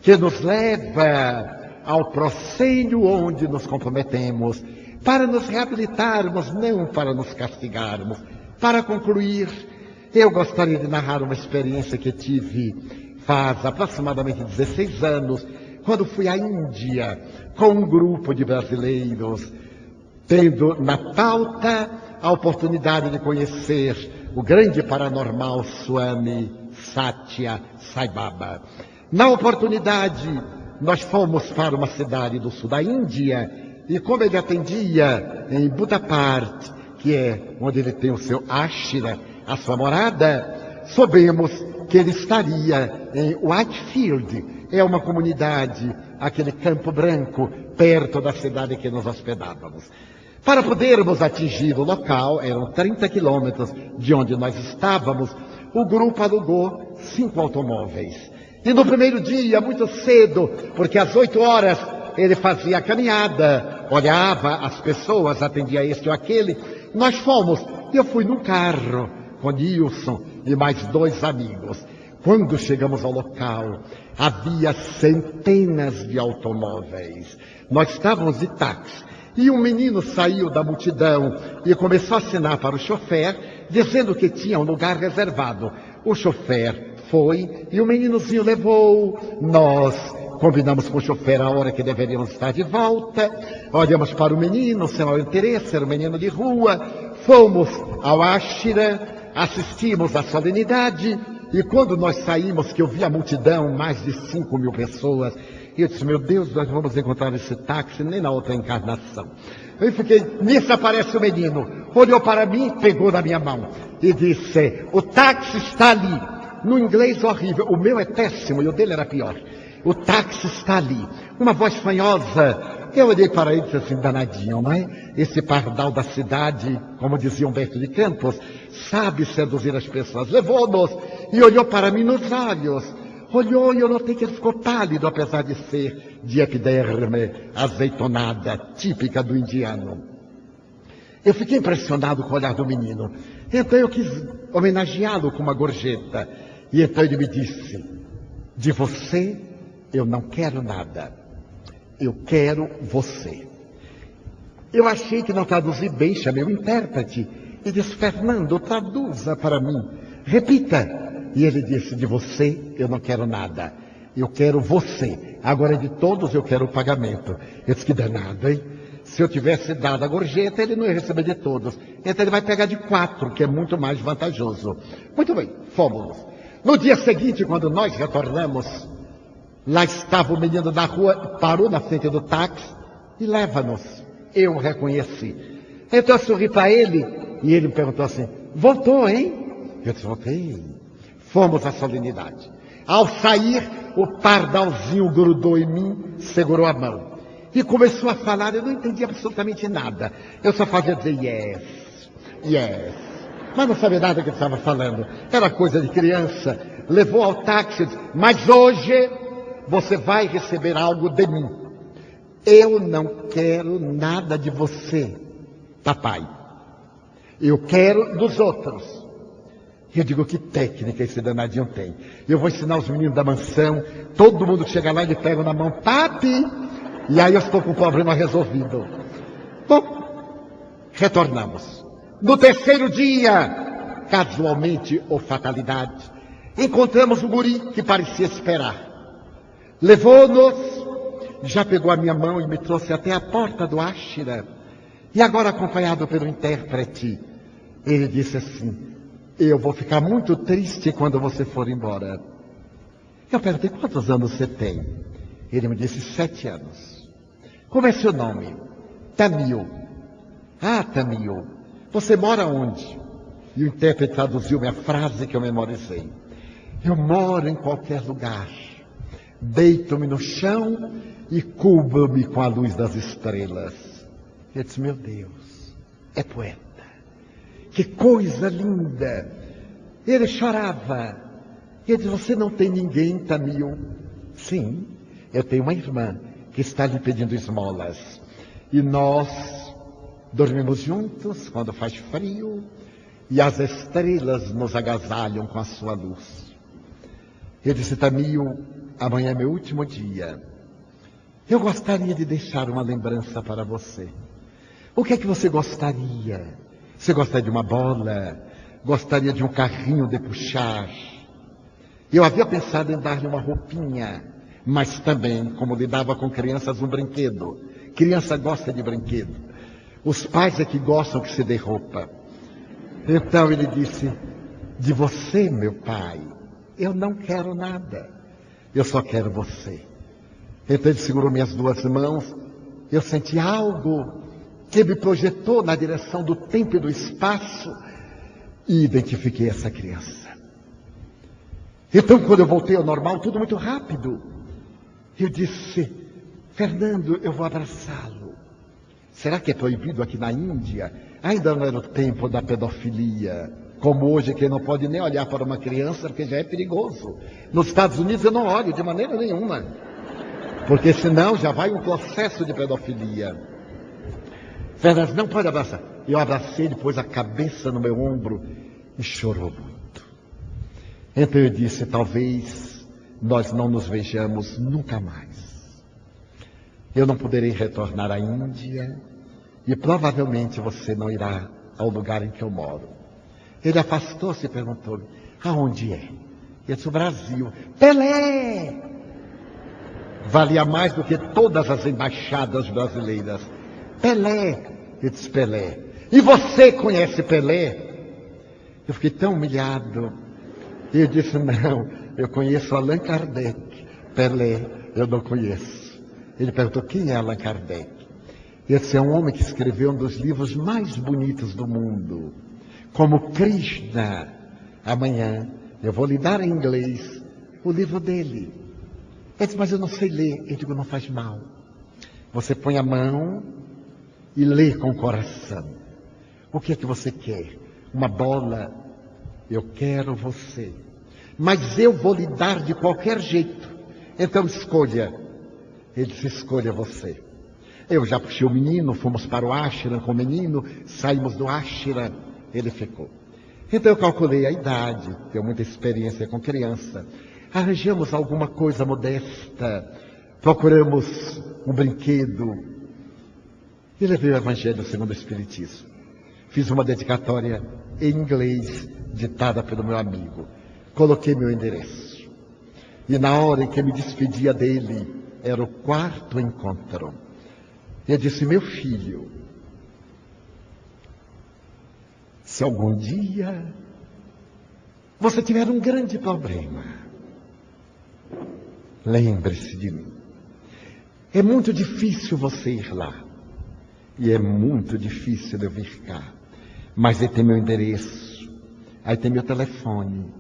que nos leva ao proscênio onde nos comprometemos, para nos reabilitarmos, não para nos castigarmos. Para concluir, eu gostaria de narrar uma experiência que tive faz aproximadamente 16 anos, quando fui à Índia com um grupo de brasileiros, tendo na pauta a oportunidade de conhecer o grande paranormal Swami Satya Sai Baba. Na oportunidade, nós fomos para uma cidade do sul da Índia e como ele atendia em Budapest, que é onde ele tem o seu ashram, a sua morada, soubemos que ele estaria em Whitefield, é uma comunidade, aquele Campo Branco, perto da cidade que nos hospedávamos. Para podermos atingir o local, eram 30 quilômetros de onde nós estávamos, o grupo alugou 5 automóveis. E no primeiro dia, muito cedo, porque às 8 horas ele fazia a caminhada, olhava as pessoas, atendia este ou aquele. Nós fomos, e eu fui num carro com Nilson e mais 2 amigos. Quando chegamos ao local, havia centenas de automóveis. Nós estávamos de táxi. E um menino saiu da multidão e começou a assinar para o chofer, dizendo que tinha um lugar reservado. O chofer foi e o meninozinho levou. Nós combinamos com o chofer a hora que deveríamos estar de volta. Olhamos para o menino, sem maior interesse, era um menino de rua. Fomos ao ashram, assistimos à solenidade. E quando nós saímos, que eu vi a multidão, mais de 5.000 pessoas, eu disse, meu Deus, nós vamos encontrar esse táxi nem na outra encarnação. Eu fiquei, nisso aparece o menino, olhou para mim, pegou na minha mão e disse, o táxi está ali. No inglês horrível, o meu é péssimo e o dele era pior. O táxi está ali. Uma voz fanhosa. Eu olhei para ele e disse assim, danadinho, não é? Esse pardal da cidade, como dizia Humberto de Campos, sabe seduzir as pessoas. Levou-nos e olhou para mim nos olhos. Olhou e eu notei que ele ficou pálido, apesar de ser de epiderme azeitonada, típica do indiano. Eu fiquei impressionado com o olhar do menino. Então eu quis homenageá-lo com uma gorjeta. E então ele me disse, de você eu não quero nada. Eu quero você. Eu achei que não traduzi bem, chamei o intérprete e disse, Fernando, traduza para mim. Repita. E ele disse, de você eu não quero nada. Eu quero você. Agora de todos eu quero o pagamento. Eu disse, que danado, hein? Se eu tivesse dado a gorjeta, ele não ia receber de todos. Então ele vai pegar de 4, que é muito mais vantajoso. Muito bem, fomos. No dia seguinte, quando nós retornamos, lá estava o menino da rua, parou na frente do táxi e leva-nos. Eu o reconheci. Então eu sorri para ele e ele me perguntou assim, voltou, hein? Eu disse, voltei. Fomos à solenidade. Ao sair, o pardalzinho grudou em mim, segurou a mão. E começou a falar, eu não entendi absolutamente nada. Eu só fazia dizer yes, yes. Mas não sabia nada que ele estava falando. Era coisa de criança. Levou ao táxi e disse, mas hoje você vai receber algo de mim. Eu não quero nada de você, papai. Eu quero dos outros. Eu digo, que técnica esse danadinho tem. Eu vou ensinar os meninos da mansão. Todo mundo que chega lá, ele pega na mão, papi. E aí eu estou com o problema resolvido. Bom, retornamos. No terceiro dia, casualmente ou fatalidade, encontramos o guri que parecia esperar. Levou-nos, já pegou a minha mão e me trouxe até a porta do Ashram. E agora, acompanhado pelo intérprete, ele disse assim, eu vou ficar muito triste quando você for embora. Eu perguntei, quantos anos você tem? Ele me disse, 7 anos. Como é seu nome? Tamil. Ah, Tamil. Você mora onde? E o intérprete traduziu minha frase que eu memorizei. Eu moro em qualquer lugar. Deito-me no chão e cubro-me com a luz das estrelas. Eu disse, meu Deus, é poeta. Que coisa linda. Ele chorava. Ele disse, você não tem ninguém, Tamil? Sim, eu tenho uma irmã que está lhe pedindo esmolas. E nós dormimos juntos quando faz frio e as estrelas nos agasalham com a sua luz. Eu disse, Tamil, amanhã é meu último dia. Eu gostaria de deixar uma lembrança para você. O que é que você gostaria? Você gostaria de uma bola? Gostaria de um carrinho de puxar? Eu havia pensado em dar-lhe uma roupinha, mas também, como lidava com crianças, um brinquedo. Criança gosta de brinquedo. Os pais é que gostam que se dê roupa. Então ele disse, de você, meu pai, eu não quero nada. Eu só quero você. Então ele segurou minhas 2 mãos. Eu senti algo que me projetou na direção do tempo e do espaço e identifiquei essa criança. Então, quando eu voltei ao normal, tudo muito rápido, eu disse, Fernando, eu vou abraçá-lo. Será que é proibido aqui na Índia? Ainda não era o tempo da pedofilia, como hoje, que não pode nem olhar para uma criança, porque já é perigoso. Nos Estados Unidos eu não olho de maneira nenhuma, porque senão já vai um processo de pedofilia. Fernando, não pode abraçar. Eu abracei, ele pôs a cabeça no meu ombro e chorou muito. Então eu disse, talvez nós não nos vejamos nunca mais. Eu não poderei retornar à Índia e provavelmente você não irá ao lugar em que eu moro. Ele afastou-se e perguntou, aonde é? Eu disse, o Brasil. Pelé! Valia mais do que todas as embaixadas brasileiras. Pelé! Eu disse, Pelé. E você conhece Pelé? Eu fiquei tão humilhado. E eu disse, não, eu conheço Allan Kardec. Pelé, eu não conheço. Ele perguntou, quem é Allan Kardec? Esse é um homem que escreveu um dos livros mais bonitos do mundo. Como Krishna. Amanhã eu vou lhe dar em inglês o livro dele. Ele disse, mas eu não sei ler. Eu digo, não faz mal. Você põe a mão e lê com o coração. O que é que você quer? Uma bola? Eu quero você. Mas eu vou lhe dar de qualquer jeito. Então escolha. Ele disse, escolha você. Eu já puxei o menino, fomos para o Ashram com o menino, saímos do Ashram, ele ficou. Então eu calculei a idade, tenho muita experiência com criança. arranjamos alguma coisa modesta, procuramos um brinquedo e levei o Evangelho segundo o Espiritismo. Fiz uma dedicatória em inglês, ditada pelo meu amigo. Coloquei meu endereço. E na hora em que me despedia dele, era o 4º encontro. Eu disse: meu filho, se algum dia você tiver um grande problema, lembre-se de mim. É muito difícil você ir lá. E é muito difícil eu vir cá. Mas aí tem meu endereço. Aí tem meu telefone.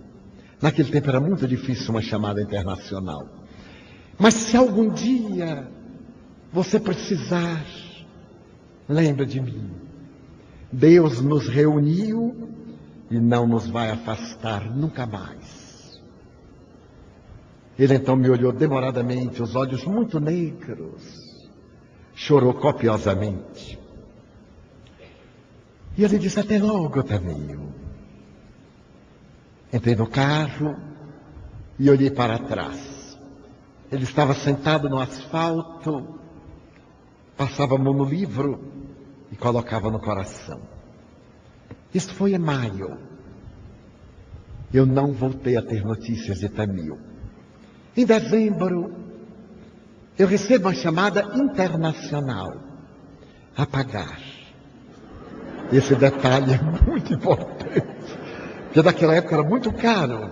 Naquele tempo era muito difícil uma chamada internacional. Mas se algum dia você precisar, lembre de mim. Deus nos reuniu e não nos vai afastar nunca mais. Ele então me olhou demoradamente, os olhos muito negros. Chorou copiosamente. E ele disse: até logo, Tamio. Entrei no carro e olhei para trás. Ele estava sentado no asfalto, passava a mão no livro e colocava no coração. Isso foi em maio. Eu não voltei a ter notícias de Tamio. Em dezembro, eu recebo uma chamada internacional a pagar. Esse detalhe é muito importante, porque naquela época era muito caro.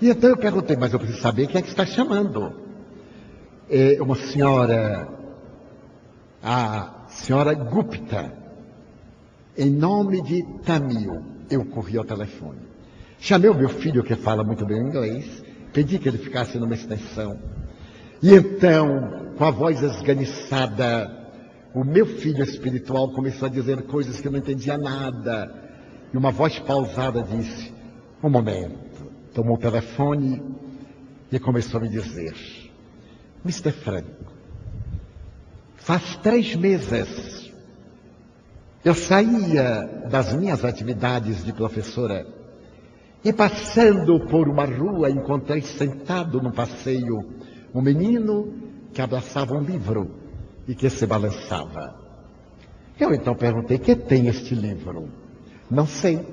E então eu perguntei: mas eu preciso saber quem é que está chamando. É uma senhora, a senhora Gupta, em nome de Tamio. Eu corri ao telefone. Chamei o meu filho, que fala muito bem inglês, pedi que ele ficasse numa extensão. E então, com a voz esganiçada, o meu filho espiritual começou a dizer coisas que eu não entendia nada. E uma voz pausada disse: um momento. Tomou o telefone e começou a me dizer: Mr. Franco, faz 3 meses eu saía das minhas atividades de professora e, passando por uma rua, encontrei sentado no passeio um menino que abraçava um livro e que se balançava. Eu então perguntei: que tem este livro? Não sei.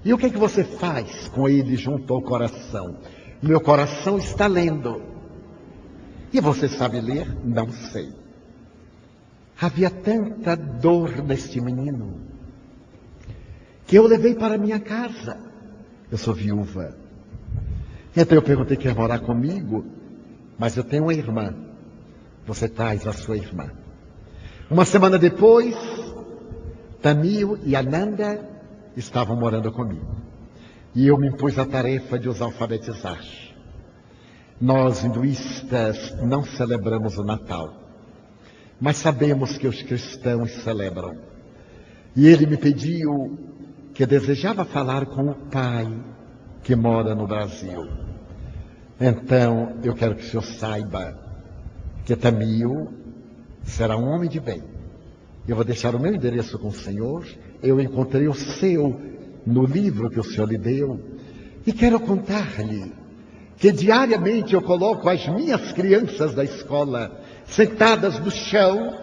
E o que é que você faz com ele junto ao coração? Meu coração está lendo. E você sabe ler? Não sei. Havia tanta dor neste menino que eu levei para minha casa. Eu sou viúva. Então eu perguntei: quer morar comigo? Mas eu tenho uma irmã. Você traz a sua irmã. Uma semana depois, Tamio e Ananda estavam morando comigo. E eu me impus a tarefa de os alfabetizar. Nós, hinduístas, não celebramos o Natal, mas sabemos que os cristãos celebram. E ele me pediu que desejava falar com o pai que mora no Brasil. Então, eu quero que o senhor saiba que Tamio será um homem de bem. Eu vou deixar o meu endereço com o senhor. Eu encontrei o seu no livro que o senhor lhe deu. E quero contar-lhe que diariamente eu coloco as minhas crianças da escola sentadas no chão,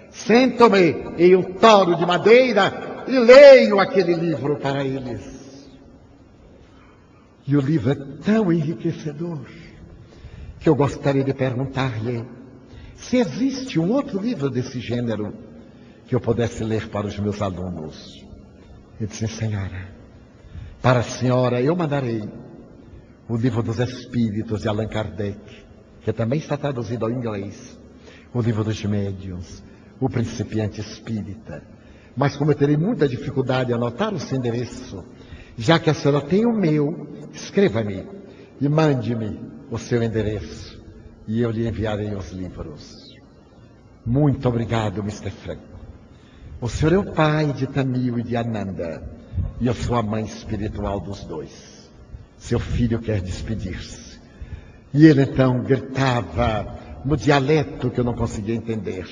sento-me em um toro de madeira e leio aquele livro para eles. E o livro é tão enriquecedor que eu gostaria de perguntar-lhe se existe um outro livro desse gênero que eu pudesse ler para os meus alunos. Ele disse: senhora, para a senhora eu mandarei o Livro dos Espíritos de Allan Kardec, que também está traduzido ao inglês, o Livro dos Médiuns, o Principiante Espírita. Mas como eu terei muita dificuldade em anotar o seu endereço, já que a senhora tem o meu, escreva-me e mande-me o seu endereço e eu lhe enviarei os livros. Muito obrigado, Mr. Franco. O senhor é o pai de Tamio e de Ananda e eu sou a mãe espiritual dos dois. Seu filho quer despedir-se. E ele então gritava no dialeto que eu não conseguia entender.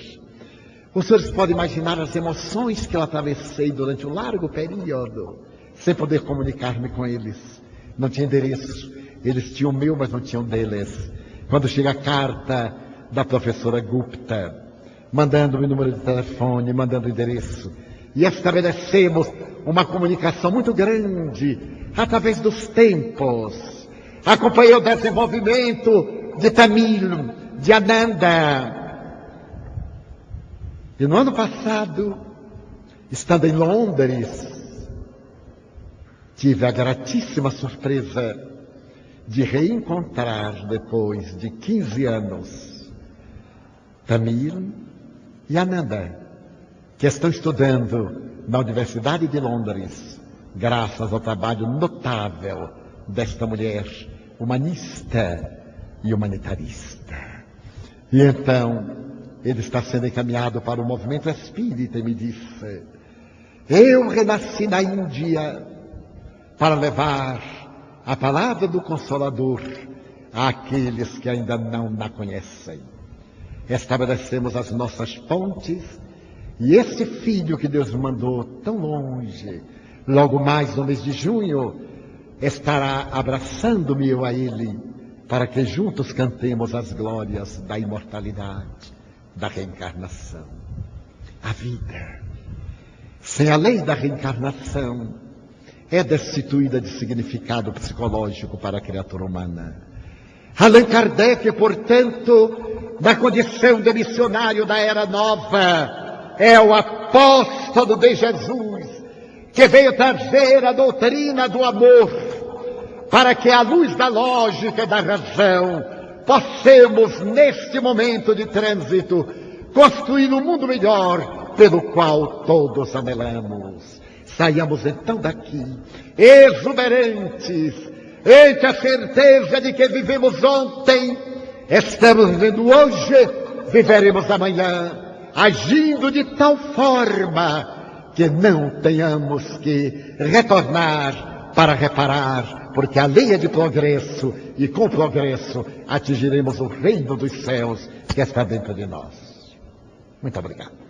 Os senhores podem imaginar as emoções que eu atravessei durante um largo período, sem poder comunicar-me com eles. Não tinha endereço. Eles tinham o meu, mas não tinham deles. Quando chega a carta da professora Gupta, mandando o número de telefone, mandando o endereço, e estabelecemos uma comunicação muito grande através dos tempos. Acompanhei o desenvolvimento de Tamil, de Ananda. E no ano passado, estando em Londres, tive a gratíssima surpresa de reencontrar, depois de 15 anos, Tamil e Ananda, que estão estudando na Universidade de Londres, graças ao trabalho notável desta mulher humanista e humanitarista. E então, ele está sendo encaminhado para o movimento espírita e me disse: eu renasci na Índia para levar a palavra do Consolador àqueles que ainda não a conhecem. Estabelecemos as nossas pontes e esse filho que Deus mandou tão longe, logo mais no mês de junho, estará abraçando-me eu a ele, para que juntos cantemos as glórias da imortalidade, da reencarnação. A vida, sem a lei da reencarnação, é destituída de significado psicológico para a criatura humana. Allan Kardec, portanto, na condição de missionário da Era Nova, é o apóstolo de Jesus, que veio trazer a doutrina do amor, para que, à luz da lógica e da razão, possamos, neste momento de trânsito, construir um mundo melhor, pelo qual todos anelamos. Saiamos então daqui, exuberantes, entre a certeza de que vivemos ontem, estamos vivendo hoje, viveremos amanhã, agindo de tal forma que não tenhamos que retornar para reparar, porque a lei é de progresso, e com progresso atingiremos o reino dos céus que está dentro de nós. Muito obrigado.